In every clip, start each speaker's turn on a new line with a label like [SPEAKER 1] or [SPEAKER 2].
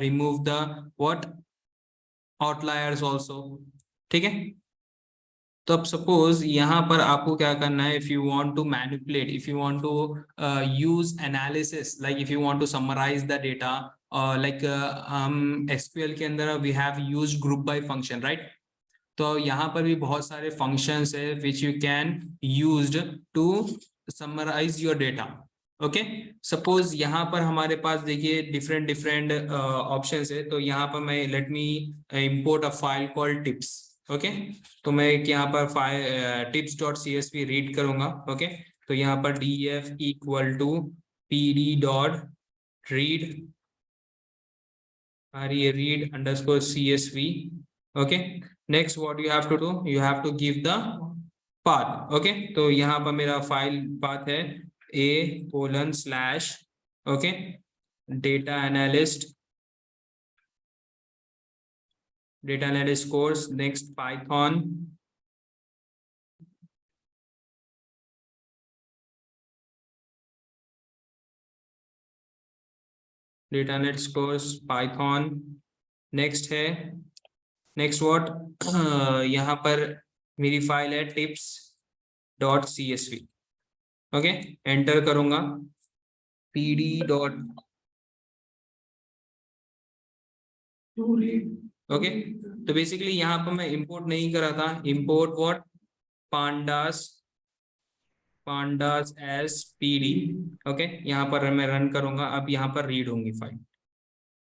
[SPEAKER 1] remove the what outliers also. ठीक है, तो अब सपोज यहाँ पर आपको क्या करना है, if you want to manipulate, if you want to use analysis, like if you want to summarise the data, like हम एसक्यूएल के अंदर we have used group by function, right? तो यहाँ पर भी बहुत सारे फंक्शंस है which you can used to summarise your data. Okay, suppose यहाँ पर हमारे पास देखिए डिफरेंट डिफरेंट ऑप्शंस है. तो यहाँ पर मैं let me import a file called tips. Okay, तो मैं यहाँ पर फाइल tips.csv रीड करूंगा. ओके, तो यहाँ पर df equal to pd.read read underscore csv. okay, next what you have to do, you have to give the path. okay, तो यहाँ पर मेरा फाइल पाथ है a:/, okay, data analyst course, next python, data analyst course python. next है, next what यहाँ पर मेरी file है tips.csv. ओके, एंटर करूंगा pd. ओके, तो बेसिकली यहाँ पर मैं इंपोर्ट नहीं करा था, import what pandas as pd. Okay, यहाँ पर मैं रन करूंगा. अब यहाँ पर रीड होंगी फाइल.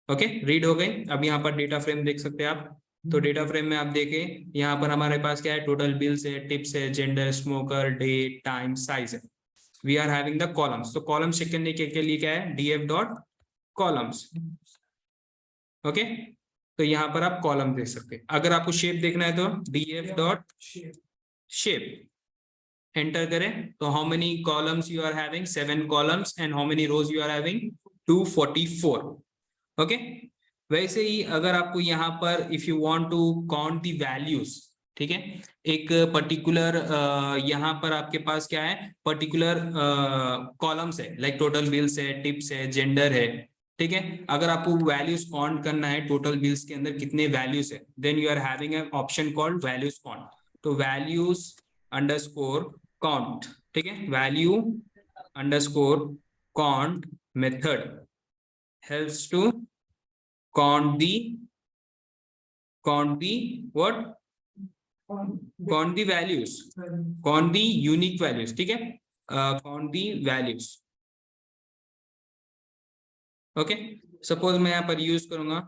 [SPEAKER 1] ओके, रीड हो गई. अब यहाँ पर डेटा फ्रेम देख सकते हैं आप. तो डेटा फ्रेम में आप देखें यहाँ पर हमारे पास क्या है, टोटल बिल्स है, टिप्स है, gender, smoker, date, time, size है. We are having the columns. तो कॉलम्स चेक करने के लिए क्या है, df.columns. ओके, तो यहाँ पर आप कॉलम देख सकते हैं. अगर आपको शेप देखना है तो df.shape एंटर करें. तो how many columns you are having, 7 columns. And how many rows you are having, 244. Okay, वैसे ही अगर आपको यहाँ पर if you want to count the values, ठीक है, एक पर्टिकुलर यहाँ पर आपके पास क्या है, पर्टिकुलर कॉलम्स है, लाइक टोटल बिल्स है, टिप्स है, जेंडर है. ठीक है, अगर आपको वैल्यूज काउंट करना है टोटल बिल्स के अंदर कितने वैल्यूज है, then you are having an option called values count. तो वैल्यूज अंडरस्कोर काउंट, ठीक है, value underscore count method helps to count the what, count the values, count the unique values. ठीक है, count the values. Okay, suppose मैं यहाँ पर use करूंगा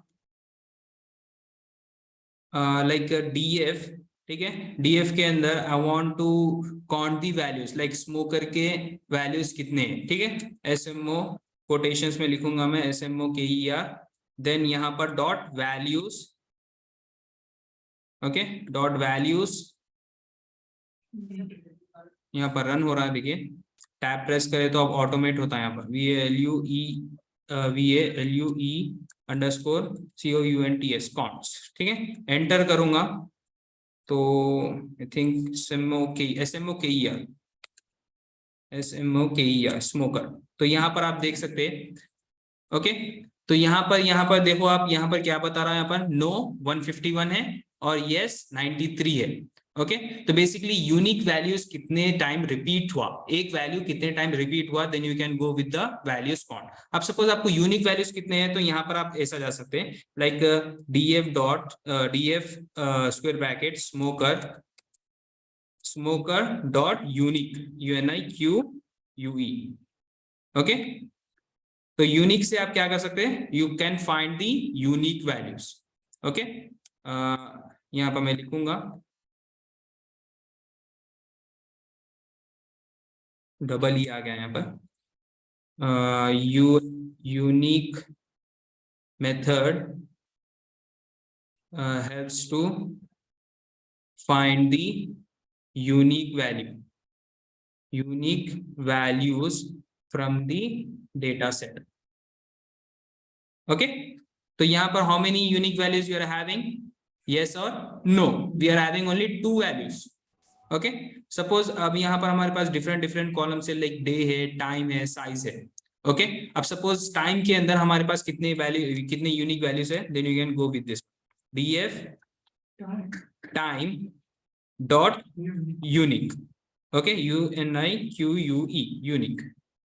[SPEAKER 1] like df. ठीक है, df के अंदर I want to count the values, like smoker के वैल्यूज कितने हैं. ठीक है, SMO कोटेशंस में लिखूंगा मैं, SMOKER. देन यहाँ पर dot values. Okay, dot values यहाँ पर रन हो रहा है. देखिए टैब प्रेस करें तो अब ऑटोमेट होता है यहाँ पर VALUE अंडरस्कोर COUNTS काउंट्स. ठीक है, एंटर करूंगा तो आई थिंक SMOKER स्मोकर. तो यहाँ पर आप देख सकते हैं. ओके, तो यहाँ पर देखो आप, यहाँ पर क्या बता रहा है, यहाँ पर नो 151 है और यस 93 है. ओके, तो बेसिकली यूनिक वैल्यूज कितने टाइम रिपीट हुआ, एक वैल्यू कितने टाइम रिपीट हुआ, then you can go with the values count. अब सपोज आपको यूनिक वैल्यूज कितने हैं, तो यहाँ पर आप ऐसा जा सकते हैं, like df square bracket smoker dot unique UNIQUE. Okay, तो यूनिक से आप क्या कर सकते हैं, you can find the unique values. Okay, यहाँ पर मैं लिखूंगा डबल ई आ गया यहाँ पर, unique method helps to find the unique values from the data set. Okay, तो यहाँ पर how many unique values you are having, yes और no, we are having only 2 values. Okay, suppose अब यहाँ पर हमारे पास डिफरेंट कॉलम्स है, लाइक डे है, टाइम है, साइज है. ओके अब सपोज टाइम के अंदर हमारे पास कितने वैल्यू कितने यूनिक वैल्यूज है, then you can go with this df time dot unique, okay UNIQUE unique.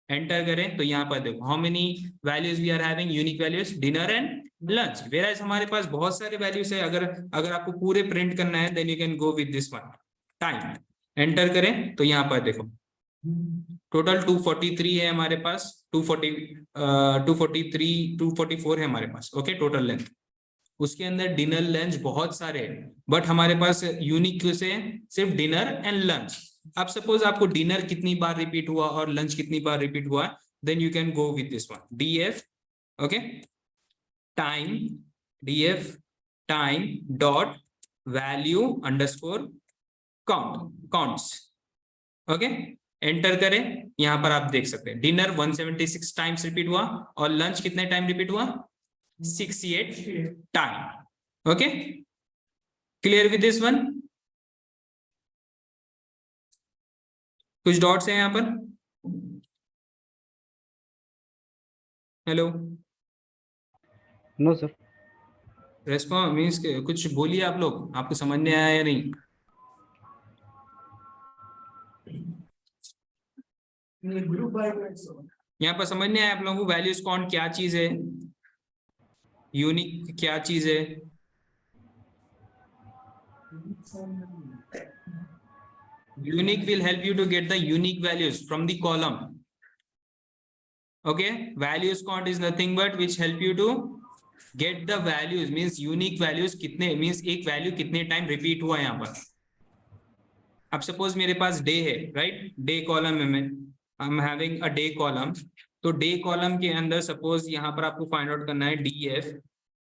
[SPEAKER 1] Enter करें तो यहाँ पर देखो how many values we are having, unique values dinner and lunch, where हमारे पास बहुत सारे वैल्यूज है। अगर आपको पूरे प्रिंट करना है then you can go with this one time. Enter करें तो यहाँ पर देखो टोटल 243 है हमारे पास, 244 है हमारे पास, ओके टोटल लेंथ। उसके अंदर डिनर लंच बहुत सारे हैं, बट हमारे पास यूनिक से सिर्फ डिनर एंड लंच। अब सपोज आपको डिनर कितनी बार रिपीट हुआ और लंच कितनी बार रिपीट हुआ, then you can go with this one df okay time dot value underscore counts, okay. Enter करें, यहां पर आप देख सकते हैं डिनर 176 टाइम्स रिपीट हुआ और लंच कितने टाइम रिपीट हुआ, 68 time, okay. Clear with this one? कुछ डॉट्स हैं यहाँ पर? Hello,
[SPEAKER 2] no sir.
[SPEAKER 1] Response means कुछ बोलिए आप लोग, आपको समझ में आया या नहीं? यहाँ पर समझ नहीं आया आप लोगों को वैल्यूज काउंट क्या चीज है, यूनिक क्या चीज है? Unique will help you to get the unique values from the column. Okay, values count is nothing but which help you to get the values, means unique values कितने, means एक value कितने time repeat हुआ यहाँ पर। अब suppose मेरे पास day है, right, day column है, मैं I am having a day column. तो डे कॉलम के अंदर सपोज यहाँ पर आपको फाइंड आउट करना है df,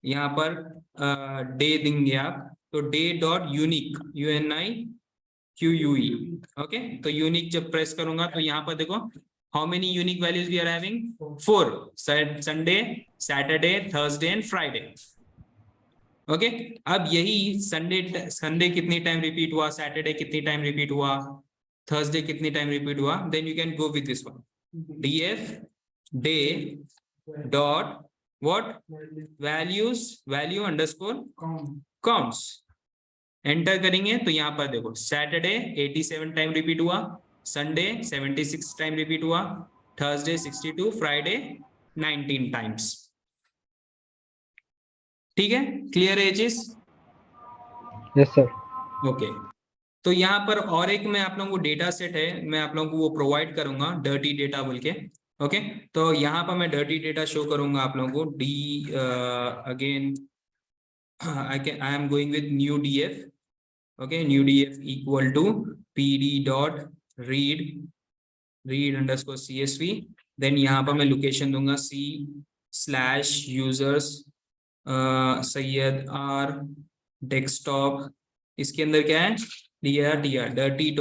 [SPEAKER 1] यहाँ पर डे देंगे आप, तो day dot unique UNIQUE, okay. तो यूनिक जब प्रेस करूंगा तो यहाँ पर देखो how many unique values we are having, 4, Sunday, Saturday, Thursday and Friday, okay. अब यही संडे कितनी टाइम रिपीट हुआ, सैटरडे कितनी टाइम रिपीट हुआ, थर्सडे कितनी टाइम रिपीट हुआ, then you can go with this one df day dot what value underscore counts. Enter करेंगे तो यहाँ पर देखो सैटरडे 87 टाइम रिपीट हुआ, संडे 76 टाइम रिपीट हुआ, थर्सडे 62, फ्राइडे 19 टाइम्स। ठीक है, क्लियर है चीज?
[SPEAKER 2] Yes sir.
[SPEAKER 1] ओके, तो यहाँ पर और एक मैं आप लोगों को डेटा सेट है, मैं आप लोगों को वो प्रोवाइड करूंगा डर्टी डेटा बोल के, ओके। तो यहाँ पर मैं डर्टी डेटा शो करूंगा आप लोगों को again I am going with new df, okay, new df equal to pd dot read underscore csv, then यहाँ पर मैं लोकेशन दूंगा c/users सैयद r डेस्कटॉप। इसके अंदर क्या है, dir dirty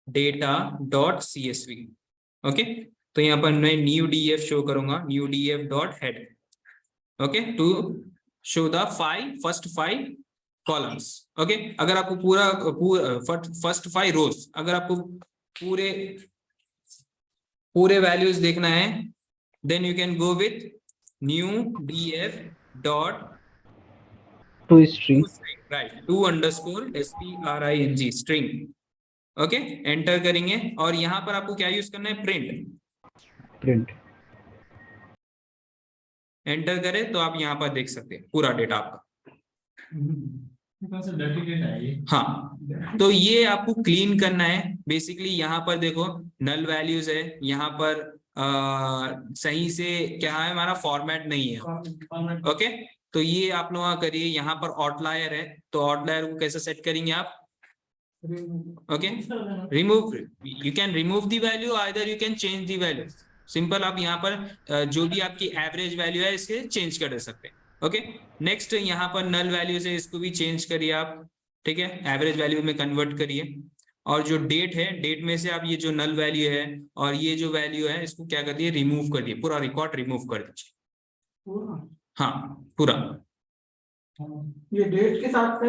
[SPEAKER 1] data dot csv, okay. तो यहाँ पर मैं न्यू df शो करूंगा, new df dot head, okay, to show the first 5 columns, okay. अगर आपको फर्स्ट 5 रोज, अगर आपको पूरे वैल्यूज देखना है, then you can go with new df dot
[SPEAKER 2] to string,
[SPEAKER 1] right, to underscore string string, okay. Enter करेंगे और यहाँ पर आपको क्या यूज करना है, प्रिंट। एंटर करें तो आप यहाँ पर देख सकते हैं पूरा डेटा आपका। हाँ, तो ये आपको क्लीन करना है बेसिकली। यहाँ पर देखो नल वैल्यूज है, यहाँ पर सही से क्या है, हमारा फॉर्मेट नहीं है, ओके। तो ये आप लोग करिए, यहाँ पर आउटलायर है, तो आउटलायर को कैसे सेट करेंगे आप, okay, remove, you can remove the value, either you can change the value. Simple, आप यहाँ पर जो भी आपकी एवरेज वैल्यू है इसके चेंज कर सकते हैं, ओके। नेक्स्ट यहाँ पर नल वैल्यूज है, इसको भी चेंज करिए आप, ठीक है, एवरेज वैल्यू में कन्वर्ट करिए। और जो डेट है, डेट में से आप ये जो नल वैल्यू है और ये जो वैल्यू है इसको क्या कर दिए, रिमूव कर दिए, पूरा रिकॉर्ड रिमूव कर दीजिए। हाँ पूरा,
[SPEAKER 3] ये डेट के साथ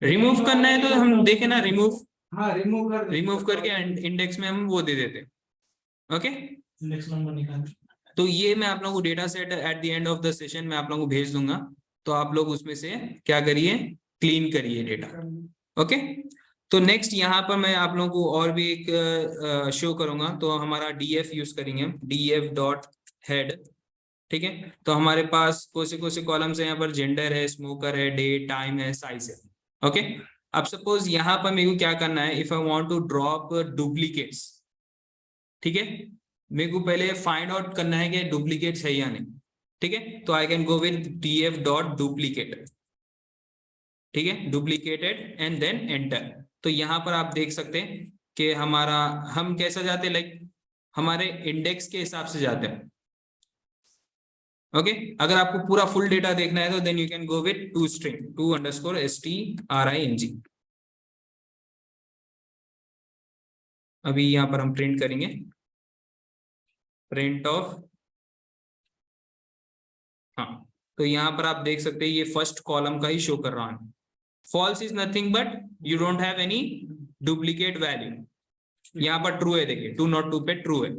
[SPEAKER 1] रिमूव करना है तो हम देखे ना, रिमूव,
[SPEAKER 3] हाँ रिमूव
[SPEAKER 1] रिमूव करके इंडेक्स में हम वो दे देते, ओके।
[SPEAKER 3] नेक्स्ट नंबर निकाल।
[SPEAKER 1] तो ये मैं आप लोगों को data set at the end of the session में आप लोगों को भेज दूंगा, तो आप लोग उसमें से क्या करिए, क्लीन करिए डेटा। ओके। तो नेक्स्ट यहाँ पर मैं आप लोगों को और भी एक शो करूंगा, तो हमारा डीएफ यूज करेंगे हम, डीएफ डॉट हेड। ठीक है, तो हमारे पास कौन से कॉलम्स है यहाँ पर, जेंडर है, स्मोकर है, डे, टाइम है, साइज है। ओके। अब सपोज यहाँ पर मेरे को क्या करना है, if I want to drop duplicates, ठीक है, मेरे को पहले फाइंड आउट करना है कि डुप्लीकेट्स है या नहीं। ठीक है, तो आई can go with DF dot duplicate. ठीक है, डुप्लीकेटेड एंड देन एंटर। तो यहाँ पर आप देख सकते हैं कि हमारा, हम कैसा जाते हैं, लाइक हमारे इंडेक्स के हिसाब से जाते हैं। ओके। अगर आपको पूरा फुल डेटा देखना है तो then you can go with to string, to underscore string। अभी यहाँ पर हम प्रिंट करेंगे, प्रिंट ऑफ, हाँ, तो यहाँ पर आप देख सकते हैं ये फर्स्ट कॉलम का ही शो कर रहा है। False is nothing but you don't have any duplicate value. यहाँ पर ट्रू है, देखिए 202 पे ट्रू है।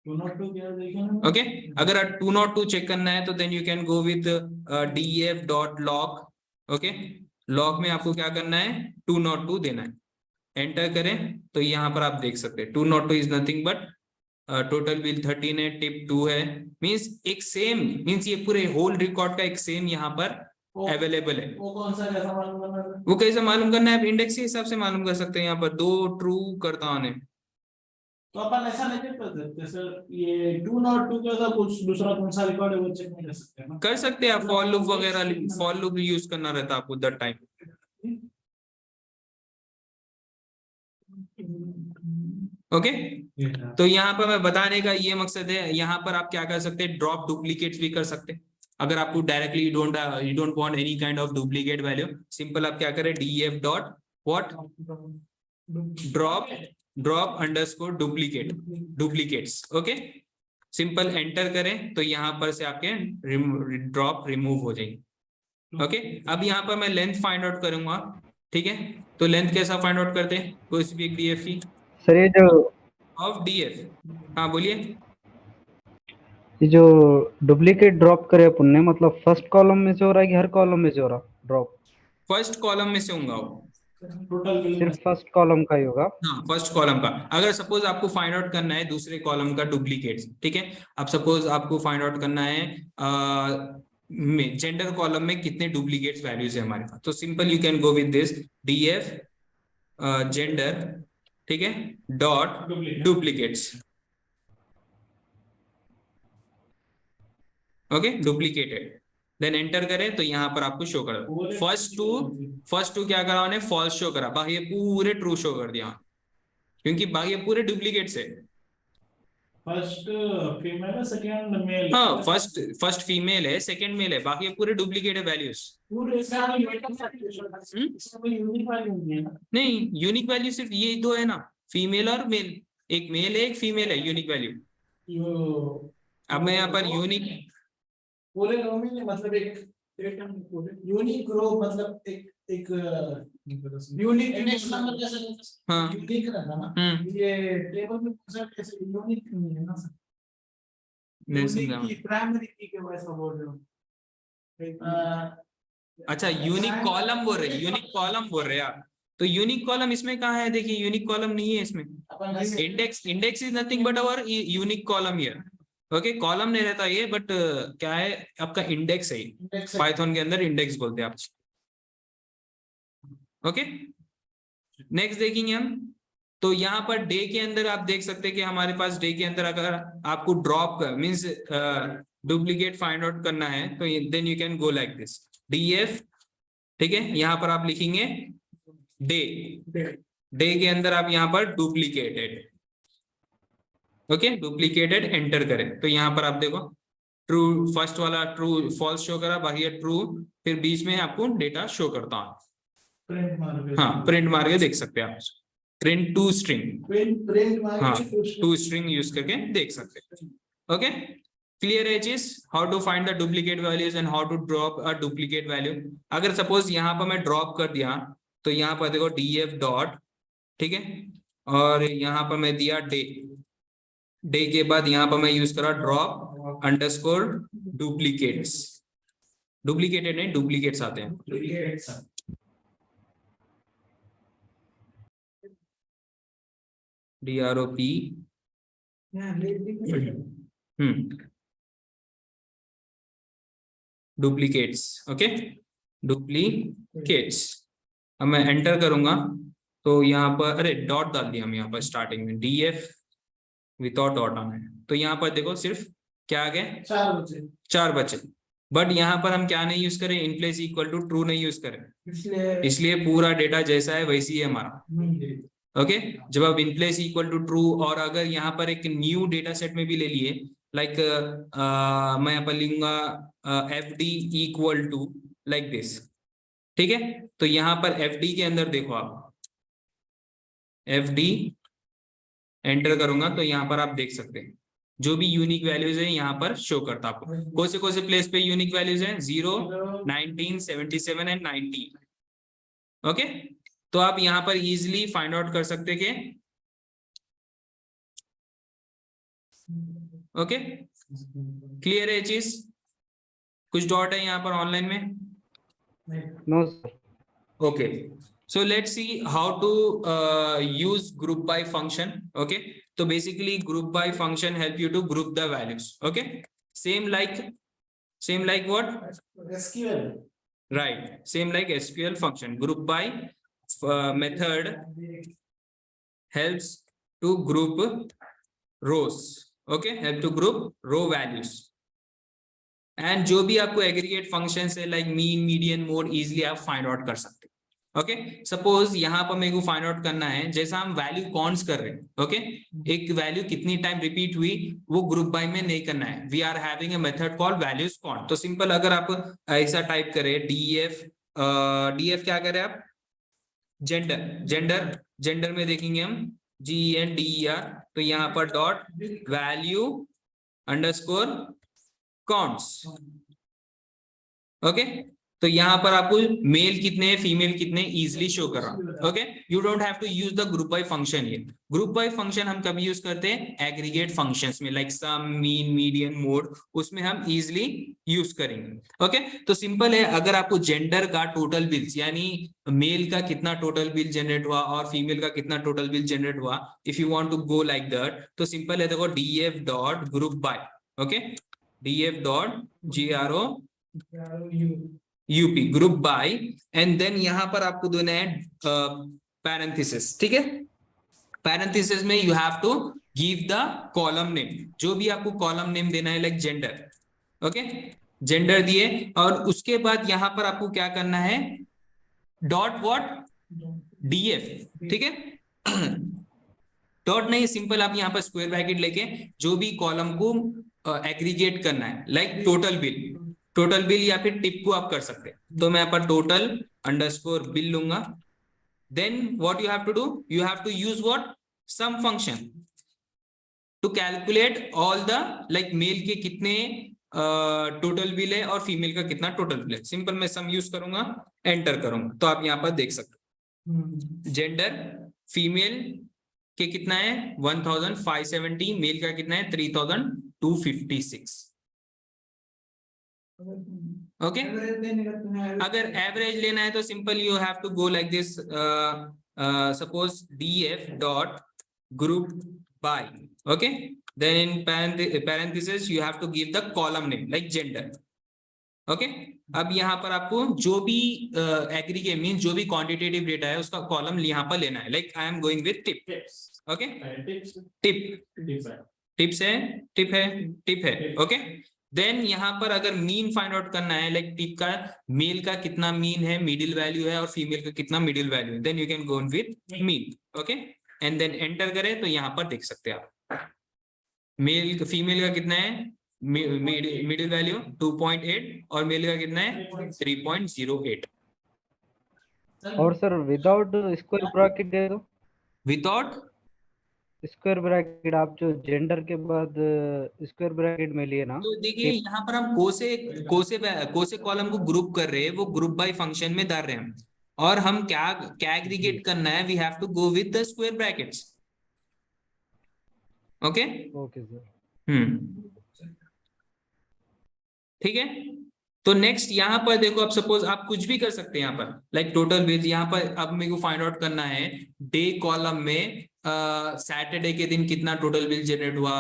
[SPEAKER 3] 202 क्या देखेंगे?
[SPEAKER 1] ओके। अगर 202 चेक करना है तो then you can go with def dot log. Okay, log में आपको क्या करना है, 202 देना है, एंटर करें तो यहाँ पर आप देख सकते हैं 202 is nothing but total bill 13 है, टिप 2 है। मींस एक सेम, मींस ये पूरे होल रिकॉर्ड का एक सेम यहाँ पर अवेलेबल है।
[SPEAKER 3] वो कौन सा, कैसा मालूम करना है?
[SPEAKER 1] वो कैसे मालूम करना है, आप इंडेक्स के हिसाब से मालूम कर सकते हैं। यहाँ पर 2 ट्रू करता हूं,
[SPEAKER 3] तो अपन ऐसा नहीं कर सकते सर, ये 202 के साथ कुछ दूसरा कौन सा रिकॉर्ड है वो चेक नहीं कर सकते ना?
[SPEAKER 1] कर सकते हैं आप, फॉर लूप वगैरह, फॉर लूप यूज करना रहता है आपको दैट टाइम। ओके। तो यहाँ पर मैं बताने का ये मकसद है, यहाँ पर आप क्या कर सकते हैं, ड्रॉप डुप्लीकेट्स भी कर सकते हैं। अगर आपको directly you don't want any kind of duplicate value, simple आप क्या करें, DF dot what, drop underscore duplicates. Okay, simple enter करें तो यहाँ पर से आपके ड्रॉप रिमूव हो जाएंगे। ओके। अब यहाँ पर मैं लेंथ फाइंड आउट करूंगा। ठीक है, तो लेंथ कैसा फाइंड आउट करते हैं, कोई भी एक डीएफ की,
[SPEAKER 2] सर ये जो
[SPEAKER 1] ऑफ डीएफ, हाँ बोलिए।
[SPEAKER 2] ये जो डुप्लीकेट ड्रॉप करे अपन ने, मतलब फर्स्ट कॉलम में से हो रहा है कि हर कॉलम में से हो रहा ड्रॉप?
[SPEAKER 1] फर्स्ट कॉलम में से होगा वो,
[SPEAKER 3] टोटल
[SPEAKER 2] सिर्फ फर्स्ट कॉलम का ही होगा?
[SPEAKER 1] हाँ फर्स्ट कॉलम का। अगर सपोज आपको फाइंड आउट करना है दूसरे कॉलम का डुप्लीकेट, ठीक है, अब सपोज आपको फाइंड आउट करना है जेंडर कॉलम में कितने डुप्लीकेट वैल्यूज है हमारे पास, तो simple you can go with this DF gender, ठीक है, dot duplicates. Okay, duplicated, then enter करें तो यहाँ पर आपको शो कर, फर्स्ट टू क्या करा, फॉल्स शो करा, बाकी ये पूरे ट्रू शो कर दिया, क्योंकि बाकी ये पूरे डुप्लीकेट्स है।
[SPEAKER 3] फर्स्ट फीमेल है, सेकंड मेल?
[SPEAKER 1] हाँ, फर्स्ट फीमेल है, सेकंड मेल है, बाकी ये पूरे डुप्लीकेट है वैल्यूज।
[SPEAKER 3] पूरे इसमें यूनिक वैल्यू नहीं है ना?
[SPEAKER 1] नहीं, यूनिक वैल्यू सिर्फ ये दो है ना, फीमेल और मेल, एक मेल है एक फीमेल है, यूनिक वैल्यू। अब मैं यहाँ पर यूनिक,
[SPEAKER 3] पूरे रो में नहीं, मतलब एक यूनिक रो, मतलब एक यूनिक इंडेक्स नंबर जैसे
[SPEAKER 1] हाँ
[SPEAKER 3] यूनिक रहता ना, ये टेबल में कैसे यूनिक नहीं है ना सर?
[SPEAKER 1] नहीं समझा।
[SPEAKER 3] यूनिक की प्राइमरी की के वैसा बोल रहे हो?
[SPEAKER 1] अच्छा, यूनिक कॉलम बोल रहे, यूनिक कॉलम बोल रहे आप, तो यूनिक कॉलम इसमें कहाँ है, देखिए यूनिक कॉलम नहीं है इसमें। Index is nothing but our unique column here. Okay, column नहीं रहता ये, बट क्या है आपका इंडेक्स है, पाइथन के अंदर इंडेक्स बोलते हैं आप। ओके, नेक्स्ट देखेंगे हम, तो यहाँ पर डे के अंदर आप देख सकते हैं कि हमारे पास डे के अंदर अगर आपको ड्रॉप कर मींस डुप्लीकेट फाइंड आउट करना है तो then you can go like this DF, ठीक है, यहाँ पर आप लिखेंगे डे के अंदर आप यहाँ पर डुप्लीकेटेड, ओके, डुप्लीकेटेड एंटर करें तो यहाँ पर आप देखो ट्रू, फर्स्ट वाला ट्रू फॉल्स शो करा, बाकी ट्रू, फिर बीच में आपको डेटा शो करता हूँ। हाँ, प्रिंट मार के देख सकते हैं आप, प्रिंट टू स्ट्रिंग, हाँ टू स्ट्रिंग यूज करके देख सकते हैं। ओके, क्लियर है चीज, how to find the duplicate values and how to drop a duplicate value. अगर सपोज यहाँ पर मैं ड्रॉप कर दिया तो यहाँ पर देखो डीएफ डॉट, ठीक है, और यहाँ पर मैं दिया डे, डे के बाद यहाँ पर मैं यूज करा ड्रॉप अंडरस्कोर डुप्लीकेट्स, डुप्लीकेटेड नहीं डुप्लीकेट्स आते हैं, DROP डुप्लीकेट्स, ओके डुप्लीकेट्स। अब मैं एंटर करूंगा तो यहाँ पर अरे डॉट डाल दिया हम यहाँ पर स्टार्टिंग में, DF विदाउट डॉट आना है, तो यहाँ पर देखो सिर्फ क्या आ गए 4 बचे, बट यहाँ पर हम क्या नहीं यूज करें, in place equal to true नहीं यूज करें, इसलिए पूरा डेटा जैसा है वैसी है हमारा। ओके जब आप in place equal to true, और अगर यहाँ पर एक न्यू डेटा सेट में भी ले लिए, लाइक मैं यहाँ पर लिखूंगा FD equal to like this, ठीक है। तो यहाँ पर FD के अंदर देखो आप, FD एंटर करूंगा तो यहाँ पर आप देख सकते हैं जो भी यूनिक वैल्यूज है यहाँ पर शो करता है आपको। कौन से प्लेस पे यूनिक वैल्यूज है, 0, 19, 77 एंड 90। ओके तो आप यहाँ पर इजिली फाइंड आउट कर सकते कि ओके क्लियर है चीज, कुछ डॉट है यहाँ पर ऑनलाइन में?
[SPEAKER 2] No sir.
[SPEAKER 1] Okay, so let's see how to use group by function. Okay, so basically group by function help you to group the values. Okay, same like what?
[SPEAKER 3] SQL.
[SPEAKER 1] Right, same like SQL function. Group by method helps to group rows. Okay, help to group row values. And जो भी आपको aggregate function है like mean median mode easily आप find out कर सकते हैं। Okay suppose यहाँ पर मेरे को फाइंड आउट करना है, जैसा हम वैल्यू काउंट्स कर रहे हैं, ओके एक वैल्यू कितनी टाइम रिपीट हुई वो ग्रुप बाय में नहीं करना है, we are having a method called values count. तो सिंपल अगर आप ऐसा टाइप करें DF क्या करें आप, जेंडर में देखेंगे हम GENDER, तो यहाँ पर dot value underscore counts. Okay तो यहाँ पर आपको मेल कितने हैं फीमेल कितने इजिली शो कर रहा हूं। Okay you don't have to use the group by function. ये ग्रुप बाय फंक्शन हम कभी यूज करते हैं एग्रीगेट फंक्शंस में, like sum mean median mode, उसमें हम इजिली यूज करेंगे। ओके तो सिंपल है, अगर आपको जेंडर का टोटल बिल्स यानी मेल का कितना टोटल बिल जनरेट हुआ और फीमेल का कितना टोटल बिल जनरेट हुआ, if you want to go like that, तो सिंपल है देखो DF dot group by, okay DF dot GRO UP group by, and then यहां पर आपको देना है पैरेंथेसिस, ठीक है। पैरेंथेसिस में you have to give the column name, जो भी आपको कॉलम नेम देना है लाइक जेंडर, ओके जेंडर दिए, और उसके बाद यहां पर आपको क्या करना है डॉट व्हाट DF, ठीक है डॉट नहीं सिंपल आप यहाँ पर स्क्वायर ब्रैकेट लेके जो भी कॉलम को एग्रीगेट करना है, लाइक टोटल बिल या फिर टिप को आप कर सकते हैं। तो मैं यहाँ पर टोटल अंडरस्कोर बिल लूंगा, then what you have to do, you have to use what sum function to calculate all the like male के कितने टोटल बिल है और फीमेल का कितना टोटल बिल है। सिंपल मैं सम यूज करूंगा, एंटर करूंगा, तो आप यहाँ पर देख सकते हो जेंडर फीमेल के कितना है 1570, मेल का कितना है 3256। ओके अगर एवरेज लेना है तो simple you have to go like this, suppose DF dot group by, okay then in parenthesis you have to give the column name like gender, okay अब यहाँ पर आपको जो भी एग्रीगेट मीन जो भी क्वांटिटेटिव डेटा है उसका कॉलम यहाँ पर लेना है, like I am going with tip, okay tip है, ओके देन यहाँ पर अगर मीन फाइंड आउट करना है, लाइक टिप का मेल का कितना मीन है, मिडिल वैल्यू है, और फीमेल का कितना मिडिल वैल्यू है, then you can go with mean, okay and then enter करें तो यहाँ पर देख सकते हैं आप मेल फीमेल का कितना है मिडिल वैल्यू 2.8 और मेल का कितना है 3.08।
[SPEAKER 2] और सर विदाउट स्क्वायर ब्रैकेट दे दो,
[SPEAKER 1] विदाउट
[SPEAKER 2] स्क्वायर ब्रैकेट आप जो जेंडर के बाद स्क्वायर ब्रैकेट में लिए ना,
[SPEAKER 1] तो देखिए यहाँ पर हम कोसे कॉलम को ग्रुप कर रहे हैं, वो ग्रुप बाय फंक्शन में डाल रहे हैं हम, और हम क्या एग्रीगेट करना है, we have to go with the square brackets, okay
[SPEAKER 2] okay sir.
[SPEAKER 1] ठीक है। तो नेक्स्ट यहाँ पर देखो, अब सपोज आप कुछ भी कर सकते हैं यहाँ पर, लाइक टोटल बिल। यहाँ पर अब मेरे को फाइंड आउट करना है डे कॉलम में सैटरडे के दिन कितना टोटल बिल जनरेट हुआ,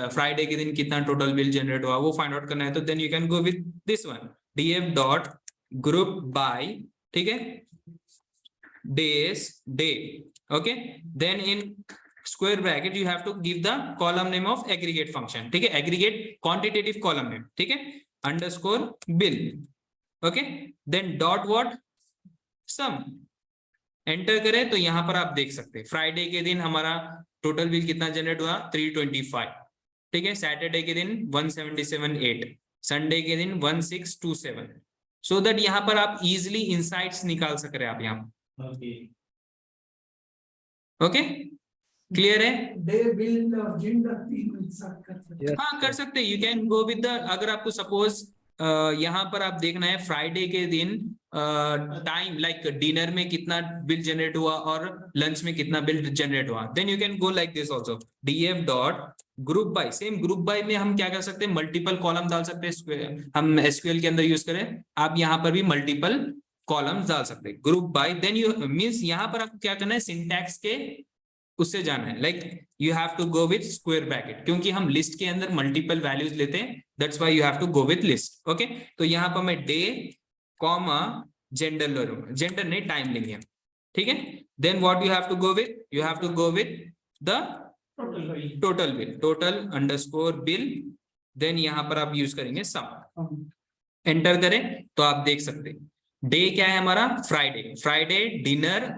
[SPEAKER 1] फ्राइडे के दिन कितना टोटल बिल जनरेट हुआ, वो फाइंड आउट करना है। तो then you can go with this one, df dot group by, ठीक है, days day, okay. Then in square bracket you have to give the column name of aggregate function, ठीक है, aggregate quantitative column name, ठीक है, underscore bill, okay. Then dot what, sum. Enter करें तो यहां पर आप देख सकते हैं फ्राइडे के दिन हमारा टोटल बिल कितना जनरेट हुआ, 325, ठीक है। सैटरडे के दिन 177.8, संडे के दिन 1627। सो दैट यहां पर आप इजिली इंसाइट्स निकाल सक रहे हैं आप यहाँ। ओके, क्लियर है?
[SPEAKER 3] डे बिल और जेंडर तीन साथ कर सकते हैं।
[SPEAKER 1] हाँ कर सकते हैं, you can go with the, अगर आपको सपोज यहाँ पर आप देखना है फ्राइडे के दिन टाइम, लाइक डिनर में कितना बिल जनरेट हुआ और लंच में कितना बिल जनरेट हुआ, then you can go like this also, df dot group by. Same group by में हम क्या कर सकते हैं, मल्टीपल कॉलम डाल सकते हैं, हम एसक्यूएल के अंदर यूज करें, आप यहाँ पर भी मल्टीपल कॉलम्स डाल सकते हैं, group by. Then you means यहाँ पर आपको क्या करना है, सिंटैक्स के उससे जाना है, like you have to go with square bracket, क्योंकि हम लिस्ट के अंदर मल्टीपल वैल्यूज लेते हैं, that's why you have to go with list, okay. तो यहाँ पर मैं डे कॉमा जेंडर ले रहा हूँ, जेंडर नहीं टाइम लेंगे, ठीक है। Then what you have to go with, you have to go with the total bill, total underscore bill. Then यहाँ पर आप यूज करेंगे सम। एंटर करें तो आप देख सकते हैं डे क्या है हमारा, फ्राइडे। फ्राइडे डिनर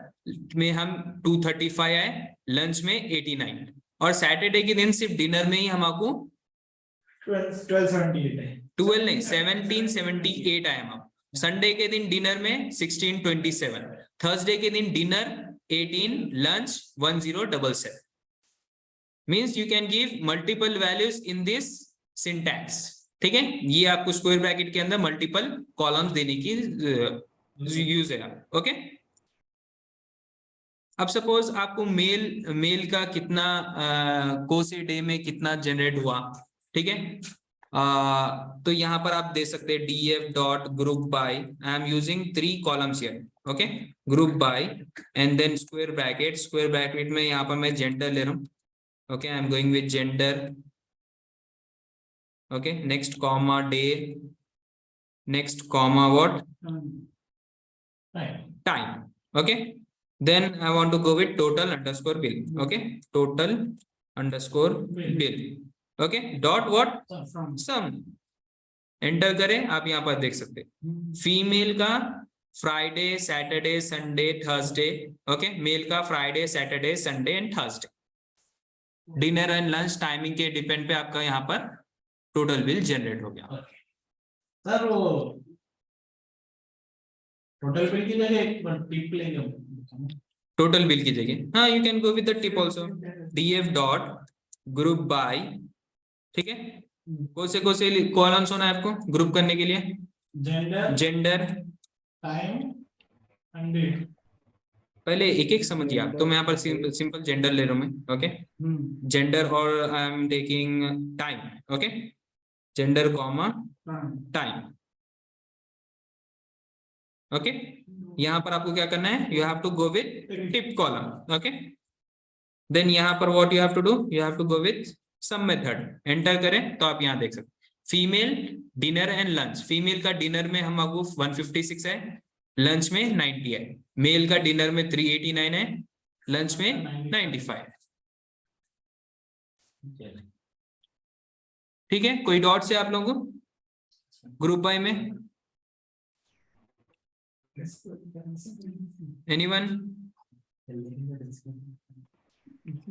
[SPEAKER 1] में हम 235 आए, लंच में 89, और सैटरडे के दिन सिर्फ डिनर में ही हमको
[SPEAKER 3] 1278 है,
[SPEAKER 1] 12 नहीं 1778 आए हम। संडे के दिन डिनर में 1627, थर्सडे के दिन dinner 18, lunch 1077। Means you can give multiple values in this syntax, ठीक है। ये आपको स्क्वायर ब्रैकेट के अंदर मल्टीपल कॉलम्स देने की यूज है, ओके। अब सपोज आपको मेल का कितना कोसे डे में कितना जनरेट हुआ, ठीक है। तो यहाँ पर आप दे सकते हैं df dot group by, I am using 3 columns here, okay, group by and then square bracket. Square bracket में यहाँ पर मैं जेंडर ले रहा हूँ, okay, I am going with gender, okay. Next comma day, next comma what, time, okay. Then I want to go with total underscore bill, okay, total underscore bill, okay, dot what, sum। Enter करें, आप यहाँ पर देख सकते हैं female का Friday Saturday Sunday Thursday, okay, male का Friday Saturday Sunday and Thursday. Dinner and lunch timing के डिपेंड पे आपका यहाँ पर टोटल बिल जनरेट हो गया।
[SPEAKER 3] सर वो टोटल बिल की जगह एक टिप लेंगे,
[SPEAKER 1] टोटल बिल की जगह, हाँ, you can go with the tip also, df dot group by, ठीक है। कौन से कॉलम्स होना है आपको ग्रुप करने के लिए, जेंडर
[SPEAKER 3] टाइम एंड डेट।
[SPEAKER 1] पहले एक एक समझिए आप, तो मैं यहाँ पर सिंपल जेंडर ले रहा हूँ मैं, ओके, जेंडर, और I am taking time, okay, gender comma time, okay. यहाँ पर आपको क्या करना है, you have to go with tip column, okay. Then यहाँ पर what you have to do, you have to go with sum method. Enter करें तो आप यहाँ देख सकते female dinner and lunch, female का डिनर में हमको 156 है, लंच में 90 है, मेल का डिनर में 389 है, लंच में 95, ठीक है। कोई डॉट से आप लोगों को ग्रुप बाय में, anyone,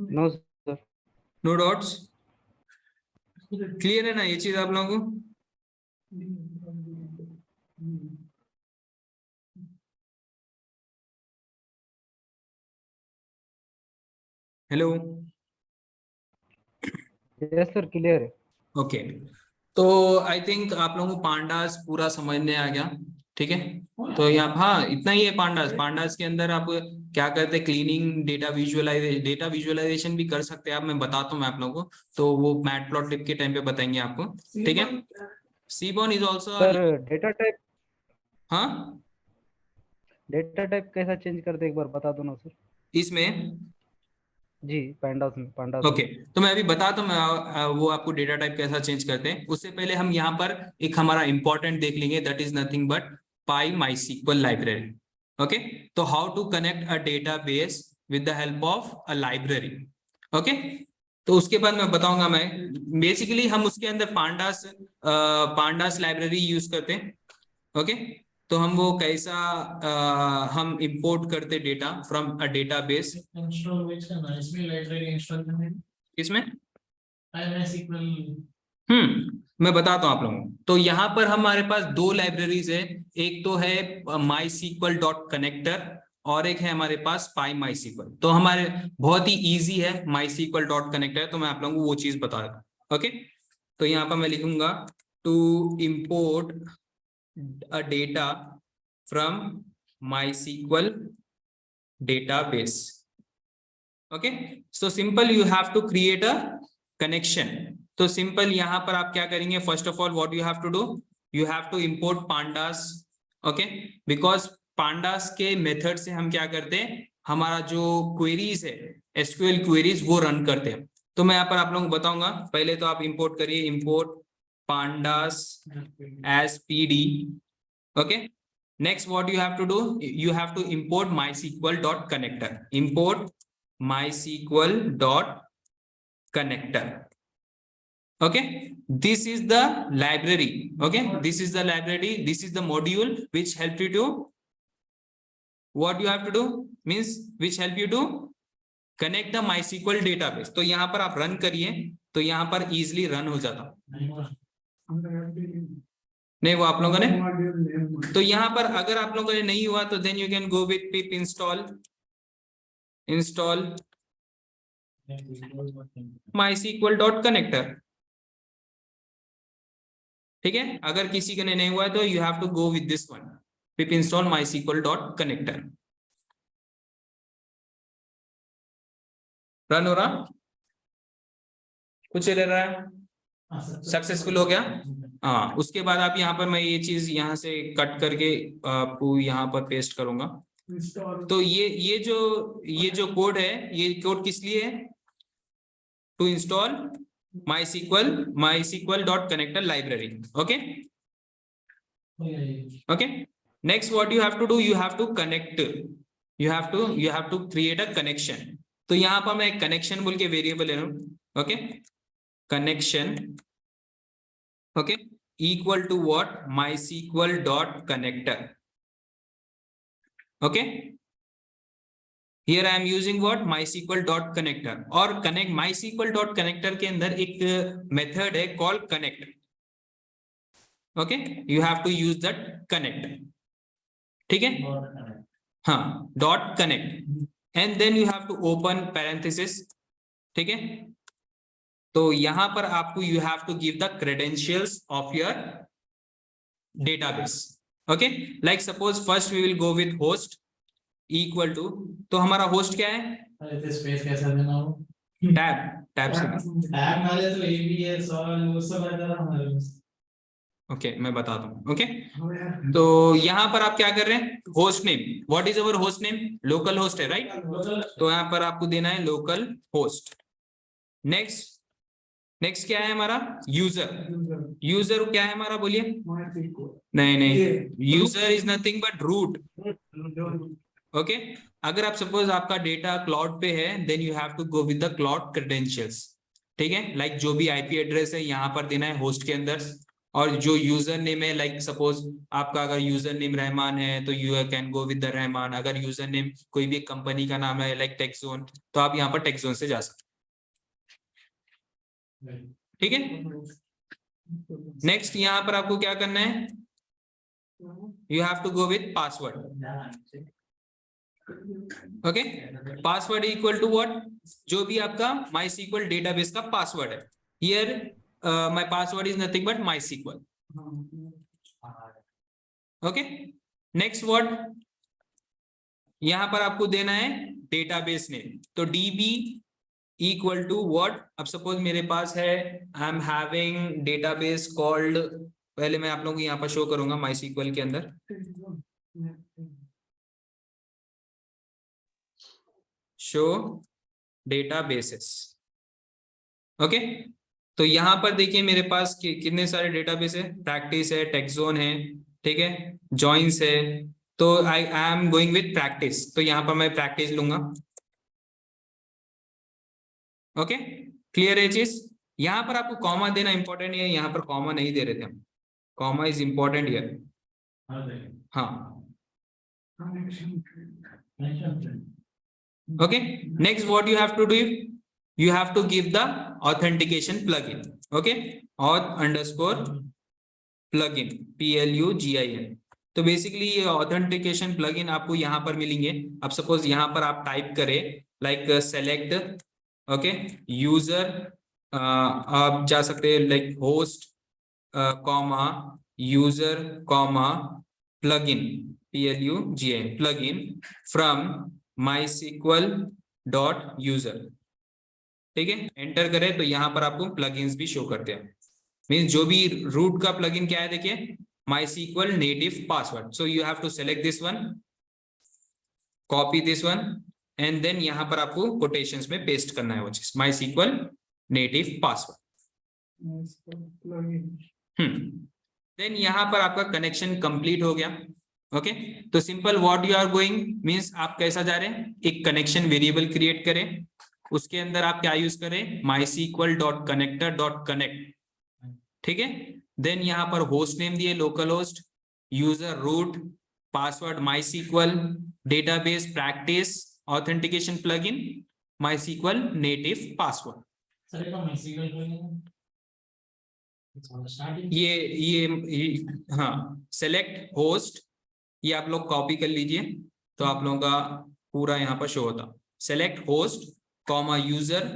[SPEAKER 2] no sir.
[SPEAKER 1] No dots, clear है ना ये चीज आप लोगों को? हेलो,
[SPEAKER 2] यस सर, क्लियर है।
[SPEAKER 1] ओके। तो आई थिंक आप लोगों को पांडास पूरा समझने आ गया, ठीक है। तो यहाँ हाँ इतना ही है पांडास। पांडास के अंदर आप क्या करते हैं, क्लीनिंग डेटा विजुअलाइजेशन भी कर सकते हैं आप, मैं बताता हूँ मैं आप लोगों को, तो वो मैटप्लॉटलिब के टाइम पे बताएंगे आपको, ठीक है। Seaborn is also,
[SPEAKER 2] sir data type
[SPEAKER 1] हाँ
[SPEAKER 2] कैसा चेंज करते एक बार बता दो ना सर।
[SPEAKER 1] इसमें,
[SPEAKER 2] जी पांडास
[SPEAKER 1] ओके
[SPEAKER 2] में।
[SPEAKER 1] तो मैं अभी बताता हूँ, मैं वो आपको डेटा टाइप कैसा चेंज करते हैं। उससे पहले हम यहाँ पर एक हमारा इंपॉर्टेंट देख लेंगे, that is nothing but PyMySQL library. Okay, तो how to connect a database with the help of a library. Okay, तो उसके बाद मैं बताऊंगा, मैं बेसिकली हम उसके अंदर पांडास लाइब्रेरी यूज करते हैं। ओके, तो हम वो कैसा हम इंपोर्ट करते data from a database.
[SPEAKER 3] Install which करना है इसमें, लाइब्रेरी इंस्टॉल करना है
[SPEAKER 1] इसमें
[SPEAKER 3] MySQL।
[SPEAKER 1] मैं बताता हूँ आप लोगों को। तो यहाँ पर हमारे पास दो लाइब्रेरीज है, एक तो है MySQL डॉट कनेक्टर और एक है हमारे पास पाई MySQL। तो हमारे बहुत ही इजी है MySQL डॉट कनेक्टर, तो मैं आप लोगों को वो चीज बता रहा हूँ। ओके, तो यहाँ पर मैं लिखूंगा to import a data from MySQL database. Okay, so simple you have to create a connection. तो सिंपल यहाँ पर आप क्या करेंगे, first of all what you have to do, you have to import pandas. Okay, because pandas के method से हम क्या करते हैं, हमारा जो क्वेरीज है एसक्यूएल क्वेरीज वो रन करते हैं। तो मैं यहाँ पर आप लोगों को बताऊंगा, पहले तो आप इंपोर्ट करिए, import pandas as pd. okay, next what you have to do, you have to import MySQL dot connector, import MySQL dot connector. Okay, this is the library. Okay, this is the library, this is the module which help you to, what you have to do means which help you to connect the MySQL database. तो यहाँ पर आप run करिए, तो यहाँ पर easily run हो जाता, नहीं वो आप लोगों ने। तो यहाँ पर अगर आप लोगों ने नहीं हुआ तो then you can go with pip install MySQL dot connector. ठीक है, अगर किसी के नहीं हुआ तो you have to go with this one, pip install MySQL dot connector. Run हो रहा, कुछ ले रहा है, सक्सेसफुल हो गया। हाँ, उसके बाद आप यहाँ पर मैं ये चीज यहाँ से कट करके आपको यहाँ पर पेस्ट करूंगा। तो ये जो कोड है, ये कोड किस लिए है, to install MySQL dot connector library. Okay okay, next what you have to do, you have to connect, you have to create a connection. तो यहाँ पर मैं कनेक्शन बोल के वेरिएबल ले रहा हूँ। Okay, connection, okay, equal to what, MySQL dot connector. Okay, here I am using what, MySQL dot connector, और connect MySQL dot connector के अंदर एक मेथड है call connect. Okay, you have to use that connect. ठीक है, हाँ, dot connect and then you have to open parenthesis. ठीक है, तो यहां पर आपको you have to give the credentials of your database. Okay, like suppose first we will go with host equal to, तो हमारा होस्ट क्या है,
[SPEAKER 3] अरे स्पेस कैसा देना हो,
[SPEAKER 1] टैब से।
[SPEAKER 3] टैब ना ले तो ये भी है, सवाल वो सब आ जाता हमारे।
[SPEAKER 1] ओके, मैं बताता हूँ। ओके, तो यहाँ पर आप क्या कर रहे हैं, host name, what is our host name, local host है राइट, तो यहाँ पर आपको देना है लोकल होस्ट। नेक्स्ट क्या है हमारा, यूजर क्या है हमारा, बोलिए, नहीं, user is nothing but root. Okay, अगर आप सपोज आपका डेटा क्लाउड पे है, then you have to go with the cloud credentials. ठीक है, लाइक जो भी आईपी एड्रेस है यहाँ पर देना है होस्ट के अंदर, और जो यूजर नेम है, लाइक सपोज आपका अगर यूजर नेम रहमान है तो you can go with the Rahman, अगर यूजर नेम कोई भी कंपनी का नाम है लाइक टेक्सोन, तो आप यहाँ पर टेक्सोन से जा सकते। ठीक है, नेक्स्ट यहाँ पर आपको क्या करना है, you have to go with password. Okay, password equal to what, जो भी आपका MySQL डेटाबेस का पासवर्ड है। Here my password is nothing but MySQL। Okay, next what, यहाँ पर आपको देना है डेटाबेस नेम, तो db इक्वल टू व्हाट। अब सपोज मेरे पास है I am having database called, पहले मैं आप लोगों को यहाँ पर शो करूंगा MySQL के अंदर, शो डेटाबेसेस। ओके, तो यहाँ पर देखिए मेरे पास कितने सारे डेटाबेस है, प्रैक्टिस है, टेक्सोन है, ठीक है, जॉइंस है, तो आई एम गोइंग विथ प्रैक्टिस, तो यहाँ पर मैं प्रैक्टिस लूंगा। ओके, क्लियर है चीज। यहाँ पर आपको कॉमा देना इंपॉर्टेंट है, यहाँ पर कॉमा नहीं दे रहे थे हम, कॉमा इज इंपॉर्टेंट हियर। हाँ, okay, next what you have to do, you have to give the authentication plugin, okay, auth underscore plugin, plugin। तो बेसिकली ये ऑथेंटिकेशन प्लगइन आपको यहाँ पर मिलेंगे। अब सपोज यहाँ पर आप टाइप करें लाइक सेलेक्ट, ओके, यूजर, आप जा सकते हैं like host comma user comma plugin, plugin plugin from MySQL.user, ठीक है, एंटर करें तो यहाँ पर आपको प्लगइन्स भी शो करते हैं। मींस जो भी रूट का प्लगइन क्या है, देखिए MySQL native password, so you have to select this one, copy this one and then यहाँ पर आपको quotations में पेस्ट करना है वो चीज, MySQL native password। देन यहाँ पर आपका कनेक्शन कंप्लीट हो गया। ओके, तो simple what you are going means आप कैसा जा रहे हैं, एक कनेक्शन वेरिएबल क्रिएट करें, उसके अंदर आप क्या यूज करें, MySQL.connector.connect, ठीक है। देन यहाँ पर होस्ट नेम दिए local host, user root, password MySQL, database practice, authentication plugin MySQL native password. ये हाँ, सेलेक्ट होस्ट, ये आप लोग कॉपी कर लीजिए तो आप लोगों का पूरा यहाँ पर शो होता, select host comma user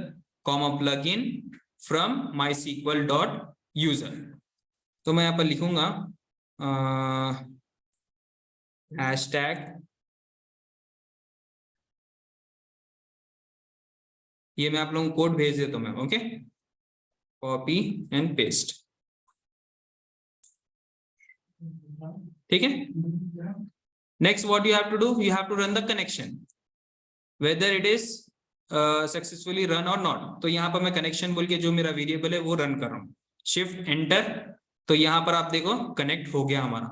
[SPEAKER 1] comma plugin from MySQL.user। तो मैं यहाँ पर लिखूंगा हैशटैग, ये मैं आप लोगों को कोड भेज देता हूँ मैं, ओके, कॉपी एंड पेस्ट, ठीक है। Next what you have to do, you have to run the connection whether it is successfully run और नॉट। तो यहाँ पर मैं कनेक्शन बोल के जो मेरा वेरिएबल है वो रन कर रहा हूँ, शिफ्ट एंटर, तो यहाँ पर आप देखो कनेक्ट हो गया हमारा।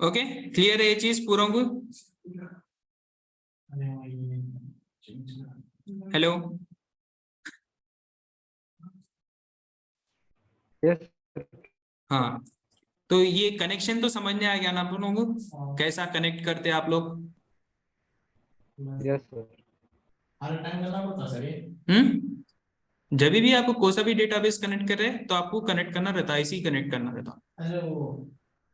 [SPEAKER 1] ओके, क्लियर है ये चीज पूरा को। हेलो,
[SPEAKER 2] यस
[SPEAKER 1] हाँ, तो ये कनेक्शन तो समझ में आ गया ना आप लोगों को, कैसा कनेक्ट करते हैं आप लोग।
[SPEAKER 2] यस सर,
[SPEAKER 3] हर टाइम करना पड़ता सर ये?
[SPEAKER 1] जब भी आपको कोई सा भी डेटाबेस कनेक्ट कर रहे हैं तो आपको कनेक्ट करना रहता है, इसी कनेक्ट करना रहता
[SPEAKER 3] अरे वो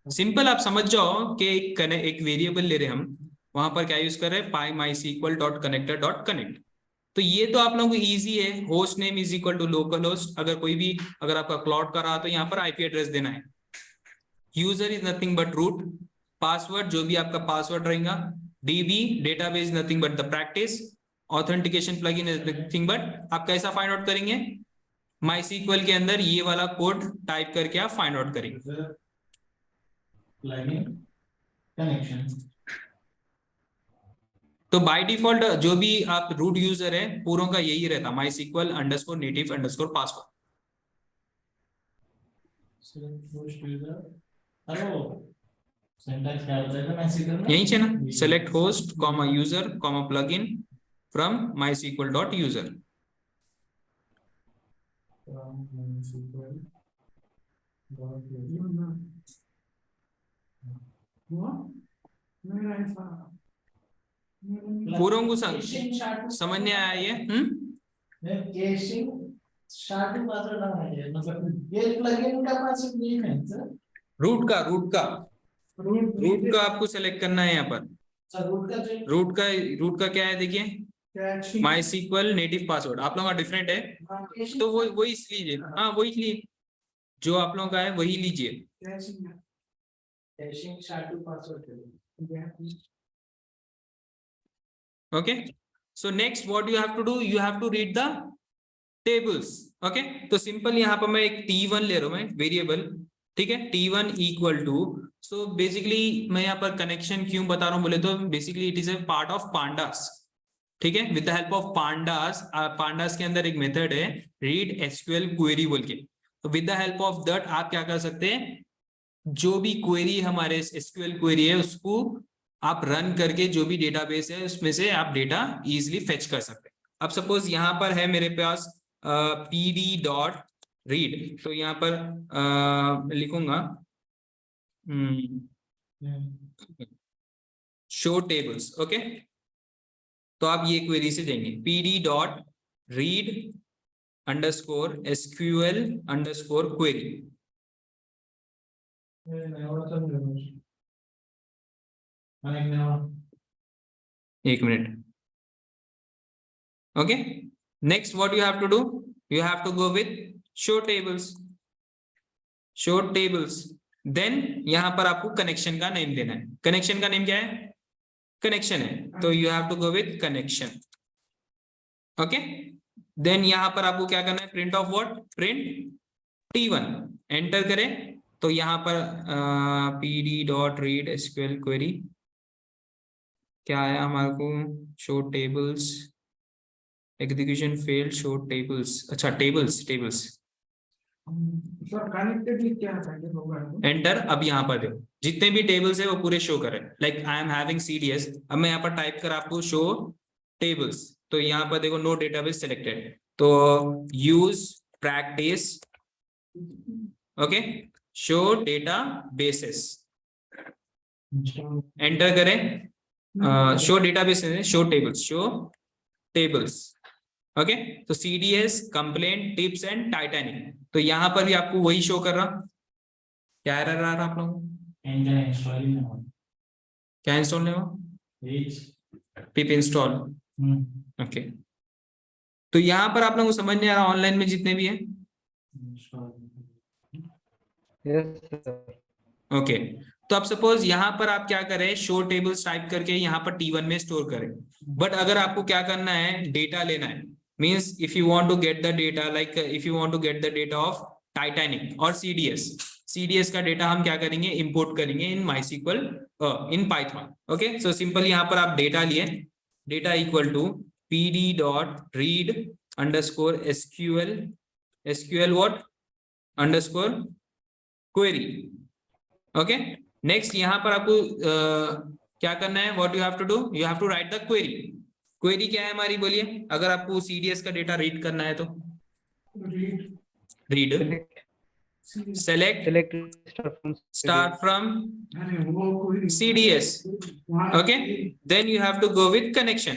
[SPEAKER 1] है। सिंपल आप समझ जाओ कि एक वेरिएबल ले रहे हैं हम, वहां पर क्या यूज कर रहे हैं, MySQL.connector.connect। तो ये तो आप लोगों को इजी है, host name is equal to local host, अगर कोई भी अगर आपका क्लाउड का रहा तो यहाँ पर आईपी एड्रेस देना है, user is nothing but root, password जो भी आपका पासवर्ड रहेगा, DB database nothing but the practice, authentication plugin is nothing but, आप कैसा फाइंड आउट करेंगे, MySQL के अंदर ये वाला कोड टाइप करके आप फाइंड आउट करेंगे।
[SPEAKER 3] प्लगइन कनेक्शन,
[SPEAKER 1] तो बाय डिफॉल्ट जो भी आप रूट यूजर है पूरों का यही रहता, MySQL_native_password। यही है ना, select host comma user comma plugin from MySQL.user। पूरों को समझ नहीं आया ये? रूट का आपको सेलेक्ट करना है यहाँ पर, रूट का क्या है देखिए, MySQL नेटिव पासवर्ड आप लोगों का डिफरेंट है, तो वो इसलिए, हाँ वो इसलिए जो आप लोगों का है वही लीजिए।
[SPEAKER 3] Hashing SHA-2 password
[SPEAKER 1] okay. So next what you have to do, you have to read the tables. okay, तो सिंपल यहाँ पर मैं एक t1 ले रहा हूँ मैं वेरिएबल, ठीक है, t1 equal to, so basically मैं यहाँ पर कनेक्शन क्यों बता रहा हूँ बोले तो basically it is a part of pandas, ठीक है, with the help of pandas, pandas के अंदर एक मेथड है रीड एसक्यूएल क्वेरी बोल के, तो with the help of that आप क्या कर सकते हैं, जो भी क्वेरी हमारे एसक्यूएल क्वेरी है उसको आप रन करके जो भी डेटाबेस है उसमें से आप डेटा इजीली फेच कर सकते हैं। अब सपोज यहाँ पर है मेरे पास pd डॉट रीड, तो यहाँ पर लिखूंगा शो टेबल्स, ओके, तो आप ये क्वेरी से देंगे pd dot read underscore SQL underscore query, एक minute, okay. Next what you have to do, you have to go with show tables, show tables, then यहाँ पर आपको कनेक्शन का नेम देना है, कनेक्शन का नेम क्या है, कनेक्शन है, तो you have to go with connection, okay. then यहाँ पर आपको क्या करना है, print of what, print t1, enter करें, तो यहाँ पर pd dot read SQL query क्या आया हमारे को, show tables, execution failed, show tables, अच्छा टेबल्स, टेबल्स एंटर। अब यहाँ पर देखो जितने भी टेबल्स है वो पूरे शो करें, like I am having CDS, अब मैं यहाँ पर टाइप कर आपको शो टेबल्स, तो यहाँ पर देखो नो डेटाबेस सिलेक्टेड, तो use practice, okay, show databases, enter करें, show database, show tables, show tables, okay, तो CDS complaint tips and Titanic, तो यहाँ पर भी आपको वही शो कर रहा, क्या एरर आ रहा आप लोगों को, क्या इंस्टॉल नहीं हुआ, पिप इंस्टॉल, ओके, तो यहाँ पर आप लोगों को समझ नहीं आ रहा ऑनलाइन में जितने भी हैं, ओके, तो अब सपोज यहाँ पर आप क्या करें, शो टेबल्स टाइप करके यहाँ पर T1 में स्टोर करें, बट अगर आपको क्या करना है, डेटा लेना है, means if you want to get the data, like if you want to get the data of Titanic और CDS का डेटा हम क्या करेंगे, इंपोर्ट करेंगे in MySQL, in Python, okay, so simple यहाँ पर आप डेटा लिए, data equal to pd dot read underscore SQL what underscore query, okay. Next यहाँ पर आपको क्या करना है, what you have to do, you have to right the query, query क्या है हमारी बोलिए, अगर आपको CDS का डेटा रीड करना है तो read select star from CDS, okay, then you have to go with connection,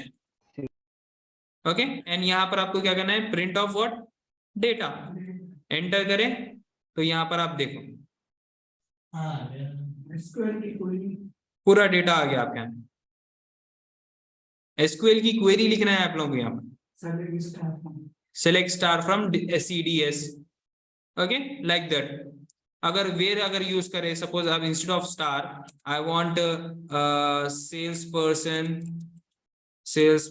[SPEAKER 1] okay, and यहाँ पर आपको क्या करना है, print of what, data, enter करें, तो यहाँ पर आप देखो पूरा डेटा आ गया आपके यहाँ, SQL की क्वेरी लिखना है आप लोगों को, यहाँ पर select star from CDS, okay, like that. अगर वेर अगर यूज करें, सपोज आप instead of star I want sales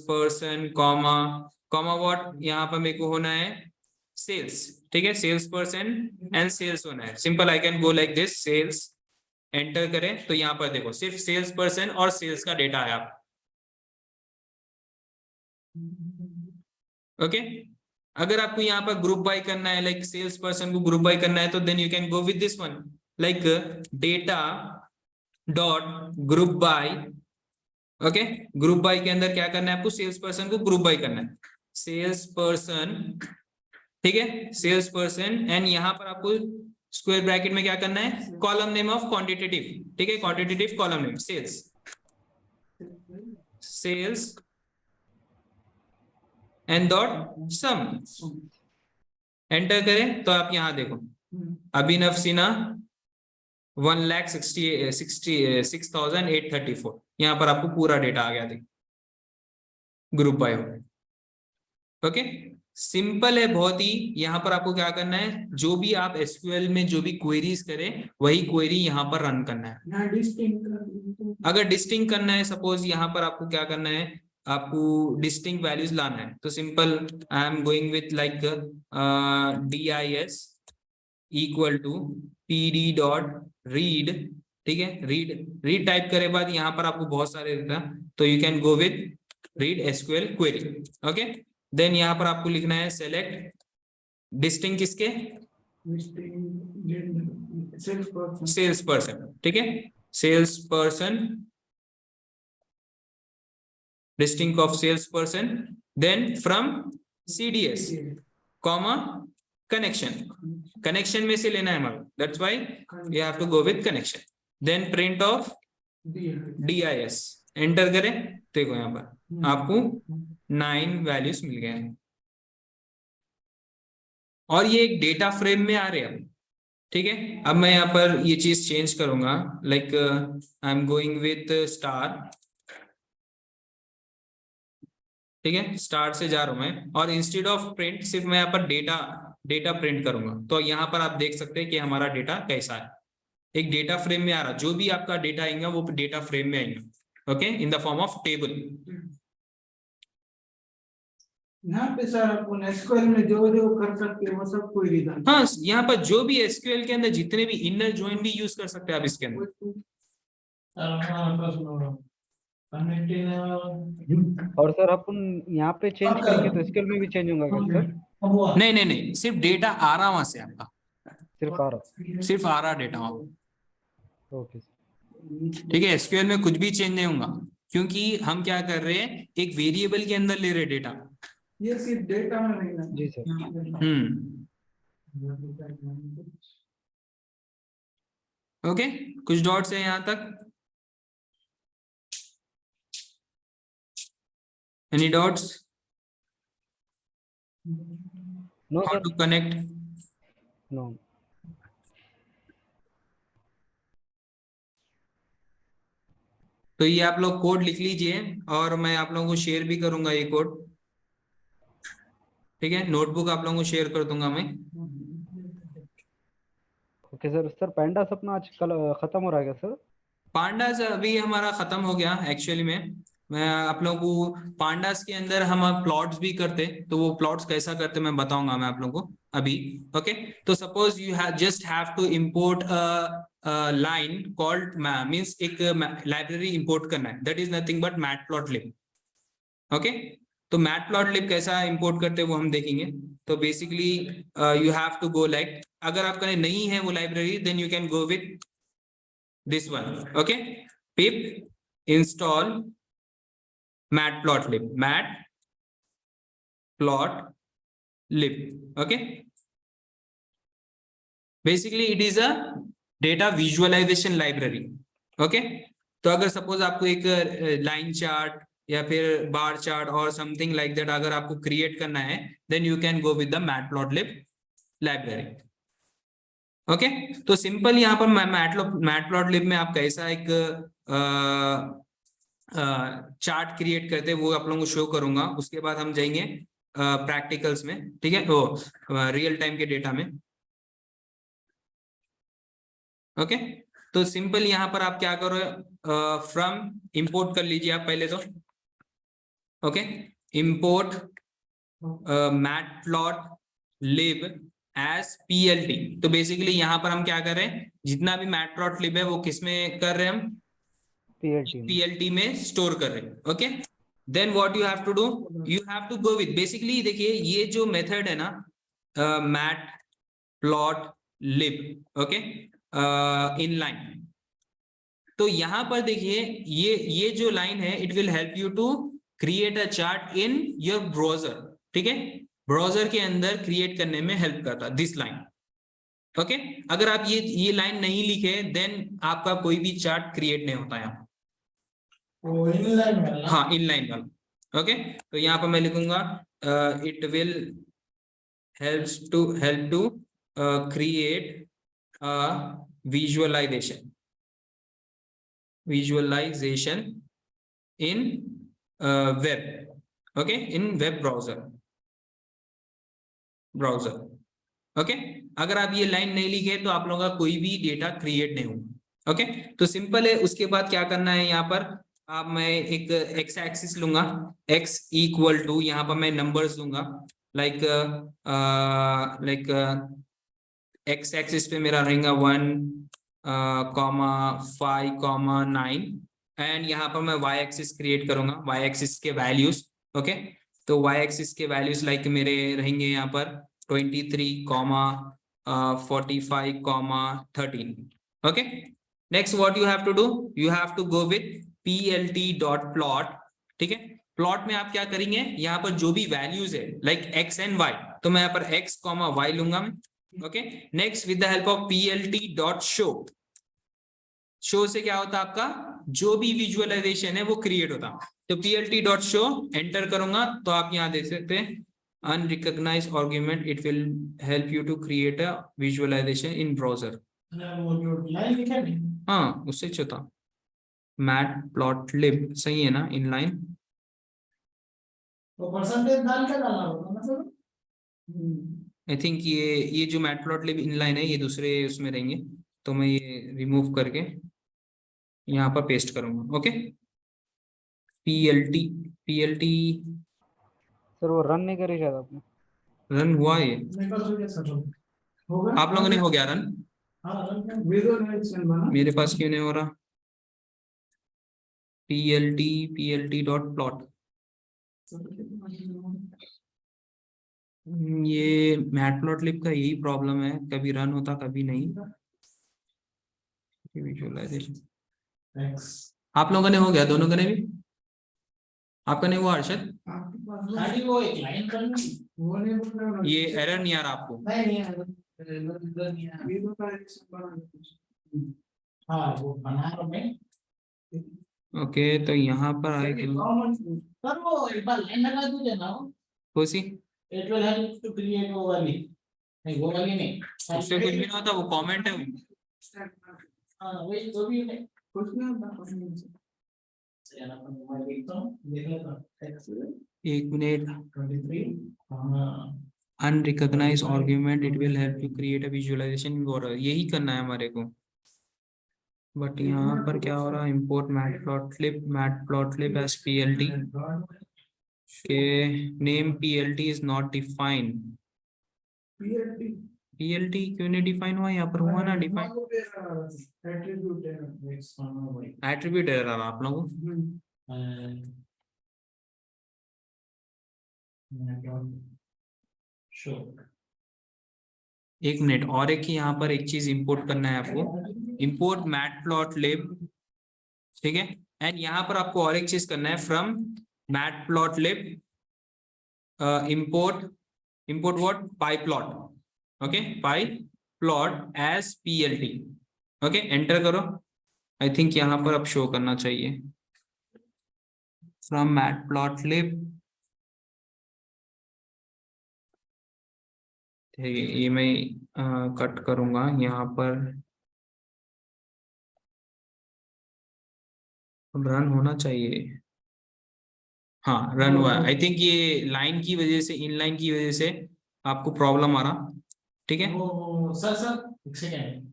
[SPEAKER 1] person comma what, यहाँ पर मेरे को होना है सेल्स, ठीक है, सेल्स पर्सन एंड सेल्स होना है, simple I can go like this, sales, enter करें, तो यहाँ पर देखो सिर्फ सेल्स पर्सन और सेल्स का डेटा है, ओके। अगर आपको यहाँ पर ग्रुप बाय करना है, लाइक सेल्स पर्सन को ग्रुप बाय करना है, तो then you can go with this one, like data dot group by, okay, group by के अंदर क्या करना है आपको, सेल्स पर्सन को ग्रुप बाय करना है, सेल्स पर्सन, ठीक है, सेल्स पर्सन, एंड यहाँ पर आपको स्क्वायर ब्रैकेट में क्या करना है, कॉलम नेम ऑफ क्वांटिटेटिव, ठीक है, quantitative column name sales and dot sum, enter करें, तो आप यहाँ देखो अभिनव सिन्हा 1,66,834, यहाँ पर आपको पूरा डेटा आ गया, देखो ग्रुप बाय, ओके। सिंपल है बहुत ही। यहाँ पर आपको क्या करना है, जो भी आप एसक्यूएल में जो भी क्वेरीज करें वही क्वेरी यहाँ पर रन करना है।
[SPEAKER 3] यहाँ डिस्टिंक्ट
[SPEAKER 1] अगर डिस्टिंक्ट करना है, सपोज यहाँ पर आपको क्या करना है, आपको डिस्टिंक्ट वैल्यूज लाना है, तो simple I am going with like dis equal to pd dot read, ठीक है, रीड टाइप करे बाद यहाँ पर आपको बहुत सारे देता है, तो you can go with read SQL query. Okay, then यहाँ पर आपको लिखना है सेलेक्ट डिस्टिंक्ट किसके, सेल्स पर्सन, ठीक है, sales person, distinct of sales person, then from CDS comma connection में से लेना है हमारा, that's why you have to go with connection, then print of DIS, enter करें, देखो यहाँ पर आपको 9 वैल्यूज मिल गए हैं और ये एक डेटा फ्रेम में आ रहे हैं। ठीक है, अब मैं यहाँ पर ये चीज चेंज करूंगा, like I am going with star, ठीक है, स्टार से जा रहा हूं मैं, और इंस्टेड ऑफ प्रिंट सिर्फ मैं यहाँ पर डेटा प्रिंट करूंगा। तो यहाँ पर आप देख सकते हैं कि हमारा डेटा कैसा है, एक डेटा फ्रेम में आ रहा, जो भी आपका डेटा आएगा वो डेटा फ्रेम में आएगा, okay, in the form of table.
[SPEAKER 3] यहाँ पे सर अपन एसक्यूएल में जो जो कर सकते हैं वो सब कोई रीजन।
[SPEAKER 1] हाँ, यहाँ पर जो भी एसक्यूएल के अंदर जितने भी इनर जॉइन भी यूज कर सकते हैं आप इसके अंदर।
[SPEAKER 2] और सर अपन यहाँ पे चेंज करेंगे तो एसक्यूएल में भी चेंज होगा क्या सर?
[SPEAKER 1] नहीं नहीं नहीं, सिर्फ डेटा आ रहा वहां से आपका,
[SPEAKER 2] सिर्फ आ रहा
[SPEAKER 1] डेटा वहां।
[SPEAKER 2] ओके
[SPEAKER 1] ठीक है, एसक्यूएल में कुछ भी चेंज नहीं होगा, क्योंकि हम क्या कर रहे हैं, एक वेरिएबल के अंदर ले रहे डेटा।
[SPEAKER 3] ये सिर्फ डेटा में नहीं ना।
[SPEAKER 2] जी सर।
[SPEAKER 1] ओके, कुछ डॉट्स है यहाँ तक, any dots,
[SPEAKER 2] no
[SPEAKER 1] how
[SPEAKER 2] sir,
[SPEAKER 1] to connect?
[SPEAKER 2] No.
[SPEAKER 1] तो ये आप लोग कोड लिख लीजिए और मैं आप लोगों को शेयर भी करूंगा ये कोड, ठीक है, नोटबुक आप लोगों को शेयर कर दूंगा मैं।
[SPEAKER 2] Okay sir. सर पैंडास अपना आज कल खत्म हो रहा है क्या सर?
[SPEAKER 1] पांडास अभी हमारा खत्म हो गया एक्चुअली में। मैं आप लोगों को पांडास के अंदर हम प्लॉट्स भी करते, तो वो प्लॉट्स कैसा करते मैं बताऊंगा मैं आप लोगों को अभी। ओके, तो suppose you just have to import line called means एक लाइब्रेरी इंपोर्ट करना है, that is nothing but matplotlib. Okay, तो मैटप्लॉटलिब कैसा इंपोर्ट करते हैं वो हम देखेंगे। तो basically you have to go like, अगर आपका नहीं है वो library, then you can go with this one, okay, pip install matplotlib, okay, basically it is a data visualization library, okay। तो अगर सपोज आपको एक लाइन चार्ट या फिर बार चार्ट और समथिंग लाइक दैट अगर आपको क्रिएट करना है, then you can go with the matplotlib library, okay. तो सिंपल यहाँ पर मैटप्लॉटलिब में आप कैसा एक चार्ट क्रिएट करते हैं वो आप लोगों को शो करूंगा, उसके बाद हम जाएंगे प्रैक्टिकल्स में, ठीक है, वो रियल टाइम के डेटा में, ओके। तो सिंपल यहाँ पर आप क्या करो, फ्रॉम इंपोर्ट कर लीजिए आप पहले तो, okay, import matplotlib as PLT। तो बेसिकली यहाँ पर हम क्या कर रहे हैं, जितना भी मैटप्लॉटलिब है वो किस में कर रहे हैं हम, PLT में स्टोर कर रहे हैं, okay. Then what you have to do, you have to go with, basically देखिए ये जो मेथड है ना मैटप्लॉटलिब, ओके, इनलाइन, तो यहाँ पर देखिए ये जो लाइन है, it will help you to create a chart in your browser, ठीक है, ब्राउजर के अंदर क्रिएट करने में हेल्प करता है दिस लाइन, ओके। अगर आप ये लाइन नहीं लिखे, देन आपका कोई भी चार्ट क्रिएट नहीं होता यहाँ, हाँ, इनलाइन वाला, ओके। तो यहाँ पर मैं लिखूंगा it will help to create a visualization in web, okay, in web browser, browser. Okay, अगर आप ये लाइन नहीं लिखे तो आप लोगों का कोई भी डेटा क्रिएट नहीं होगा। ओके, तो सिंपल है। उसके बाद क्या करना है, यहाँ पर अब मैं एक एक्स एक्सिस लूंगा, x इक्वल टू, यहाँ पर मैं नंबर्स दूंगा लाइक एक्स एक्सिस पे मेरा रहेगा 1,5,9 एंड यहाँ पर मैं y एक्सिस क्रिएट करूंगा, y एक्सिस के वैल्यूज। ओके, तो y एक्सिस के वैल्यूज लाइक मेरे रहेंगे यहाँ पर 23, 45, 13। Okay, next what you have to do, you have to go with plt.plot। ठीक है, प्लॉट में आप क्या करेंगे, यहाँ पर जो भी वैल्यूज है लाइक x एंड y, तो मैं यहाँ पर x, y लूंगा मैं। Okay, next with the help of plt.show। Show से क्या होता है, आपका जो भी विजुअलाइजेशन है वो क्रिएट होता। तो plt.show एंटर करूंगा तो आप यहाँ देख सकते हैं unrecognized argument, it will help you to create a visualization in browser।
[SPEAKER 3] वो जो लाइन लिखा नहीं,
[SPEAKER 1] हाँ, उससे चौथा matplotlib सही है ना, इनलाइन।
[SPEAKER 3] वो परसेंटेज डाल के डालना होगा ना सर।
[SPEAKER 1] आई थिंक ये जो मैटप्लॉटलिब इनलाइन है ये दूसरे उसमें रहेंगे, तो मैं ये रिमूव करके यहाँ पर पेस्ट करूंगा। ओके, plt
[SPEAKER 2] सर वो रन नहीं करी शायद आपने।
[SPEAKER 1] रन हुआ ये,
[SPEAKER 3] निकल गया सर, होगा
[SPEAKER 1] आप लोगों ने हो गया रन,
[SPEAKER 3] हाँ रन विजुअलाइजेशन बना।
[SPEAKER 1] मेरे पास क्यों नहीं हो रहा। plt.plot ये मैटप्लॉटलिब का यही प्रॉब्लम है, कभी रन होता कभी नहीं। विजुअलाइजेशन आप लोगों ने हो गया, दोनों का नहीं भी, आपका नहीं हुआ अरशद,
[SPEAKER 3] खाली वो एक लाइन करनी, वो नहीं बोल रहा हूँ।
[SPEAKER 1] ये एरर नहीं आ रहा आपको।
[SPEAKER 3] नहीं हाँ वो बना रहा मैं।
[SPEAKER 1] ओके, तो यहाँ पर आएगा
[SPEAKER 3] सर वो एक बार लाइन लगा दीजिए ना,
[SPEAKER 1] कौन सी,
[SPEAKER 3] it will help to create वो वाली, नहीं वो वाली नहीं,
[SPEAKER 1] उससे कुछ भी नहीं होता, वो कमेंट है।
[SPEAKER 3] हाँ वही जो भी है, कुछ नहीं होता, कुछ नहीं होता। चलो मैं देखता हूँ, देख लेता हूँ।
[SPEAKER 1] एक मिनट,
[SPEAKER 3] 23 हाँ
[SPEAKER 1] unrecognized argument, it will help you create a visualization in बोरो, यही करना है हमारे को। बट यहाँ पर क्या हो रहा है, इंपोर्ट मैटप्लॉटलिब एज plt के name plt is not defined. plt क्यों नहीं डिफाइन हुआ, यहाँ पर हुआ ना डिफाइन, एट्रीब्यूट एरर आ रहा आप लोगों को। एक मिनट, और एक यहाँ पर एक चीज इंपोर्ट करना है आपको, इंपोर्ट मैटप्लॉटलिब। ठीक है, एंड यहाँ पर आपको और एक चीज करना है, from matplotlib import what, pyplot। Okay, pyplot as plt। Okay, enter करो। आई थिंक यहाँ पर अब शो करना चाहिए फ्रॉम मैटप्लॉटलिब। ठीक है, ये मैं कट करूंगा यहाँ पर, रन होना चाहिए। हाँ, रन हुआ। आई थिंक ये लाइन की वजह से, इन लाइन की वजह से आपको प्रॉब्लम आ रहा। ठीक है,
[SPEAKER 3] सर एक सेकंड,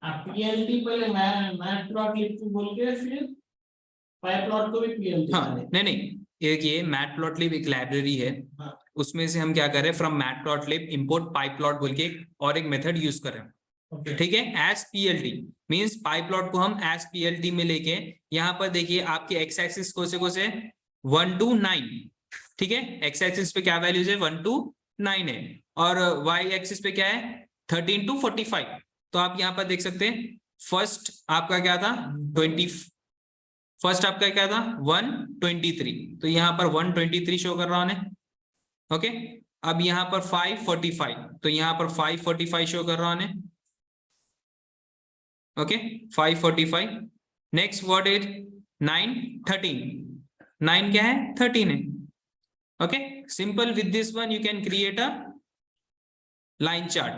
[SPEAKER 3] आप पीएलटी पहले मैटप्लॉटलिब बोल के फिर pyplot को भी पीएलटी।
[SPEAKER 1] हाँ नहीं, एक ये मैटप्लॉटलिब एक लाइब्रेरी है,
[SPEAKER 3] हाँ।
[SPEAKER 1] उसमें से हम क्या कर रहे हैं, फ्रॉम मैटप्लॉटलिब इंपोर्ट pyplot बोल के और एक मेथड यूज कर रहे हैं।
[SPEAKER 3] Okay.
[SPEAKER 1] ठीक है, एज plt मींस pyplot को हम एज plt में लेके, यहाँ पर देखिए आपके एक्स एक्सिस को से 1 to 9। ठीक है, एक्स एक्सिस पे क्या वैल्यूज है, 1 to 9 है, और वाई एक्सिस पे क्या है, 13 to 45। तो आप यहाँ पर देख सकते हैं, फर्स्ट आपका क्या था 20, फर्स्ट आपका क्या था 123, तो यहाँ पर 123 शो कर रहा है। ओके, अब यहाँ पर 545, तो यहाँ पर 545 शो कर रहा है। ओके, 545। नेक्स्ट व्हाट इज 9, 13, 9 क्या है, 13 है। Okay, simple with this one you can create a line chart.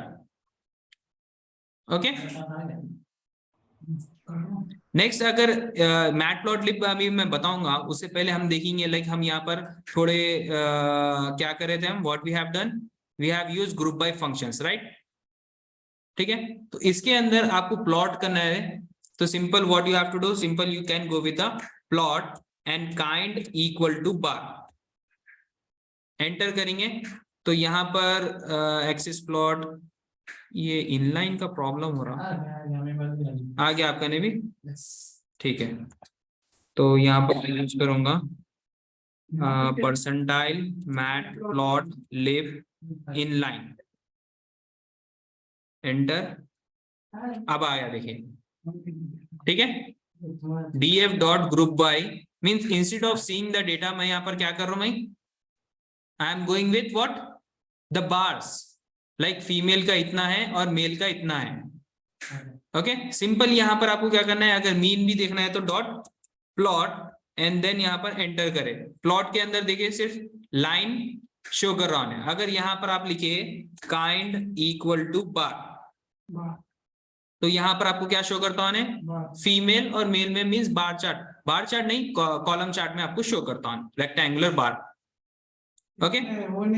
[SPEAKER 1] Okay, next अगर मैटप्लॉटलिब अभी मैं बताऊंगा, उससे पहले हम देखेंगे लाइक हम यहाँ पर थोड़े क्या कर रहे थे हम, what we have done, we have use group by functions, right? ठीक है, तो इसके अंदर आपको प्लॉट करना है, तो simple what you have to do, simple you can go with the plot and kind equal to bar, enter करेंगे तो यहाँ पर एक्सिस प्लॉट, ये इनलाइन का प्रॉब्लम हो रहा, आ गया आपका ने भी, ठीक है। तो यहाँ पर मैं यूज करूंगा percentile matplotlib inline, enter, अब आया देखिए, ठीक है। df dot group by means instead of seeing the data, मैं यहाँ पर क्या कर रहा हूँ, मैं I am going with what, the bars, like female का इतना है और मेल का इतना है, ओके। सिंपल यहाँ पर आपको क्या करना है, अगर मीन भी देखना है तो डॉट प्लॉट एंड देन यहाँ पर एंटर करें। प्लॉट के अंदर देखिए सिर्फ लाइन शो कर रहा है, अगर यहाँ पर आप लिखे काइंड इक्वल टू बार, तो यहाँ पर आपको क्या शो करता है, फीमेल और मेल में मीन्स बार चार्ट नहीं, कॉलम चार्ट में आपको शो करता है रेक्टेंगुलर बार, ओके।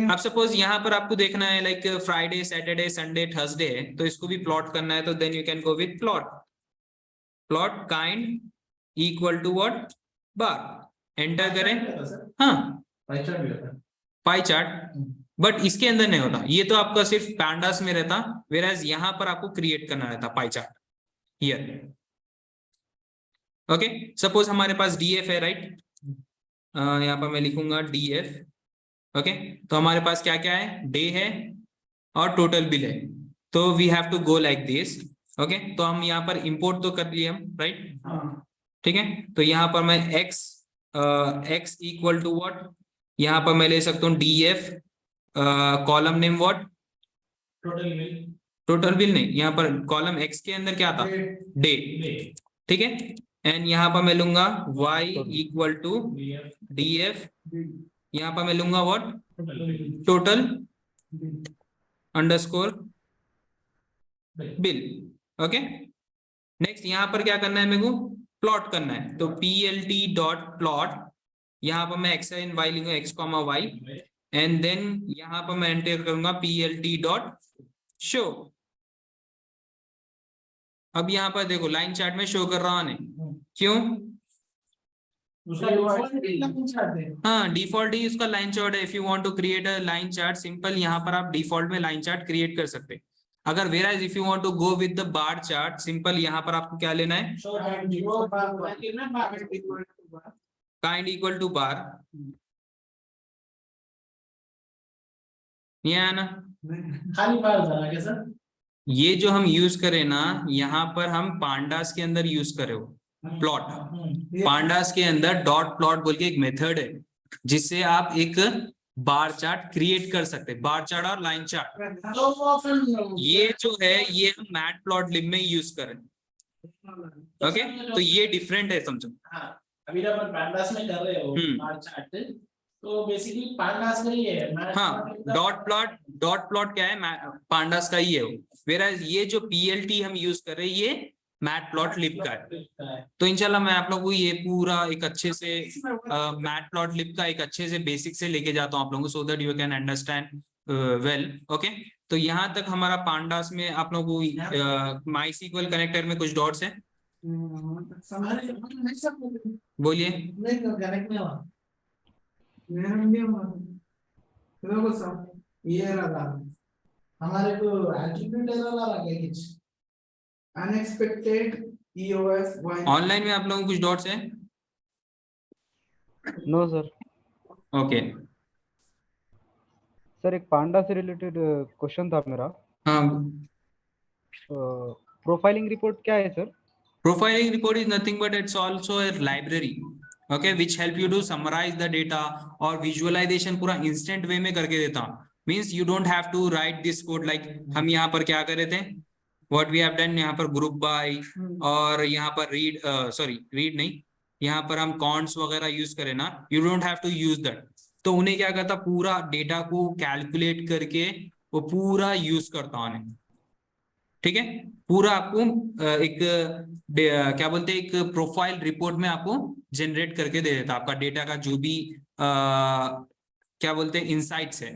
[SPEAKER 1] अब सपोज यहाँ पर आपको देखना है like Friday, Saturday, Sunday, Thursday है, तो इसको भी प्लॉट करना है, तो then you can go with plot kind equal to what, bar, enter करें। हाँ, पाई चार्ट, बट इसके अंदर नहीं होता, ये तो आपका सिर्फ पैंडास में रहता, वेराज यहाँ पर आपको क्रिएट करना रहता pie chart here, okay. Suppose हमारे पास डीएफ है, राइट, यहाँ पर मैं लिखूंगा डीएफ, ओके। तो हमारे पास क्या क्या है, डे है और टोटल बिल है, तो we have to go like this, okay. तो हम यहाँ पर इंपोर्ट तो कर लिए हम, राइट, ठीक है। तो यहाँ पर मैं x इक्वल टू व्हाट, यहाँ पर मैं ले सकता हूँ DF column name what, total bill नहीं, यहाँ पर कॉलम x के अंदर क्या था, डे, ठीक है। एंड यहाँ पर मैं लूंगा y इक्वल टू डीएफ, यहाँ पर मैं लूंगा what, total underscore bill, okay. Next यहाँ पर क्या करना है, मेरे को प्लॉट करना है, तो plt डॉट प्लॉट, यहाँ पर मैं x एंड y लूंगा, x comma y, and then यहाँ पर मैं एंटर करूंगा plt डॉट शो। अब यहाँ पर देखो लाइन चार्ट में शो कर रहा है, क्यों, हाँ डिफॉल्ट ही उसका लाइन चार्ट है। If you want to create a line chart, simple यहाँ पर आप डिफॉल्ट में लाइन चार्ट क्रिएट कर सकते हैं। अगर वेराइज if you want to go with the bar chart, simple यहाँ पर आपको क्या लेना है, काइंड इक्वल टू बार, ये है ना,
[SPEAKER 3] खाली बार जाना क्या सर,
[SPEAKER 1] ये जो हम यूज करें ना, यहाँ पर हम पांडास के अंदर यूज करे हो प्लॉट, पांडास के अंदर डॉट प्लॉट बोल के एक मेथड है, जिससे आप एक बार चार्ट क्रिएट कर सकते हैं, बार चार्ट और लाइन चार्ट। ये जो है ये हम मैट प्लॉट लिब में यूज करें, ओके। तो ये डिफरेंट है, समझो।
[SPEAKER 3] अभी जब अपन पांडास में कर रहे हो बार चार्ट, तो बेसिकली पांडास का ही है।
[SPEAKER 1] हाँ, डॉट प्लॉट क्या है, पांडास का ही है वो, वेराइज ये जो पीएलटी हम यूज कर रहे हैं ये मैट प्लॉट लिब का है। तो इंशाल्लाह मैं आप लोगों को ये पूरा एक अच्छे से मैट प्लॉट लिब का एक अच्छे से बेसिक से लेके जाता हूँ आप लोगों को, so that you can understand well, okay. तो यहाँ तक हमारा पांडास में आप लोगों को माइस्क्ल कनेक्टर में कुछ डॉट्स है, बोलिए।
[SPEAKER 3] ये रहा हमारे को एट्रीब्यूट एरर आ रहा है कुछ अनएक्सपेक्टेड EOF
[SPEAKER 1] ऑनलाइन में आप लोगों को कुछ डॉट्स है,
[SPEAKER 2] नो सर।
[SPEAKER 1] ओके
[SPEAKER 2] सर एक पांडा से रिलेटेड क्वेश्चन था मेरा।
[SPEAKER 1] हाँ,
[SPEAKER 2] प्रोफाइलिंग रिपोर्ट क्या है sir?
[SPEAKER 1] profiling report is nothing but it's also a library, okay, which help you to summarize the data और visualization पूरा instant way में करके देता हूँ। means you don't have to write this code like हम यहाँ पर क्या कर रहे थे, what we have done, यहाँ पर group by और यहाँ पर read नहीं, यहाँ पर हम कॉन्ट्स वगैरह यूज करें ना, you don't have to use that। तो उन्हें क्या करता, पूरा डेटा को कैलकुलेट करके वो पूरा यूज करता उन्हें, ठीक है। पूरा आपको एक क्या बोलते हैं, एक प्रोफाइल रिपोर्ट में आपको जनरेट करके दे देता, आपका डेटा का जो भी क्या बोलते हैं इंसाइट्स है,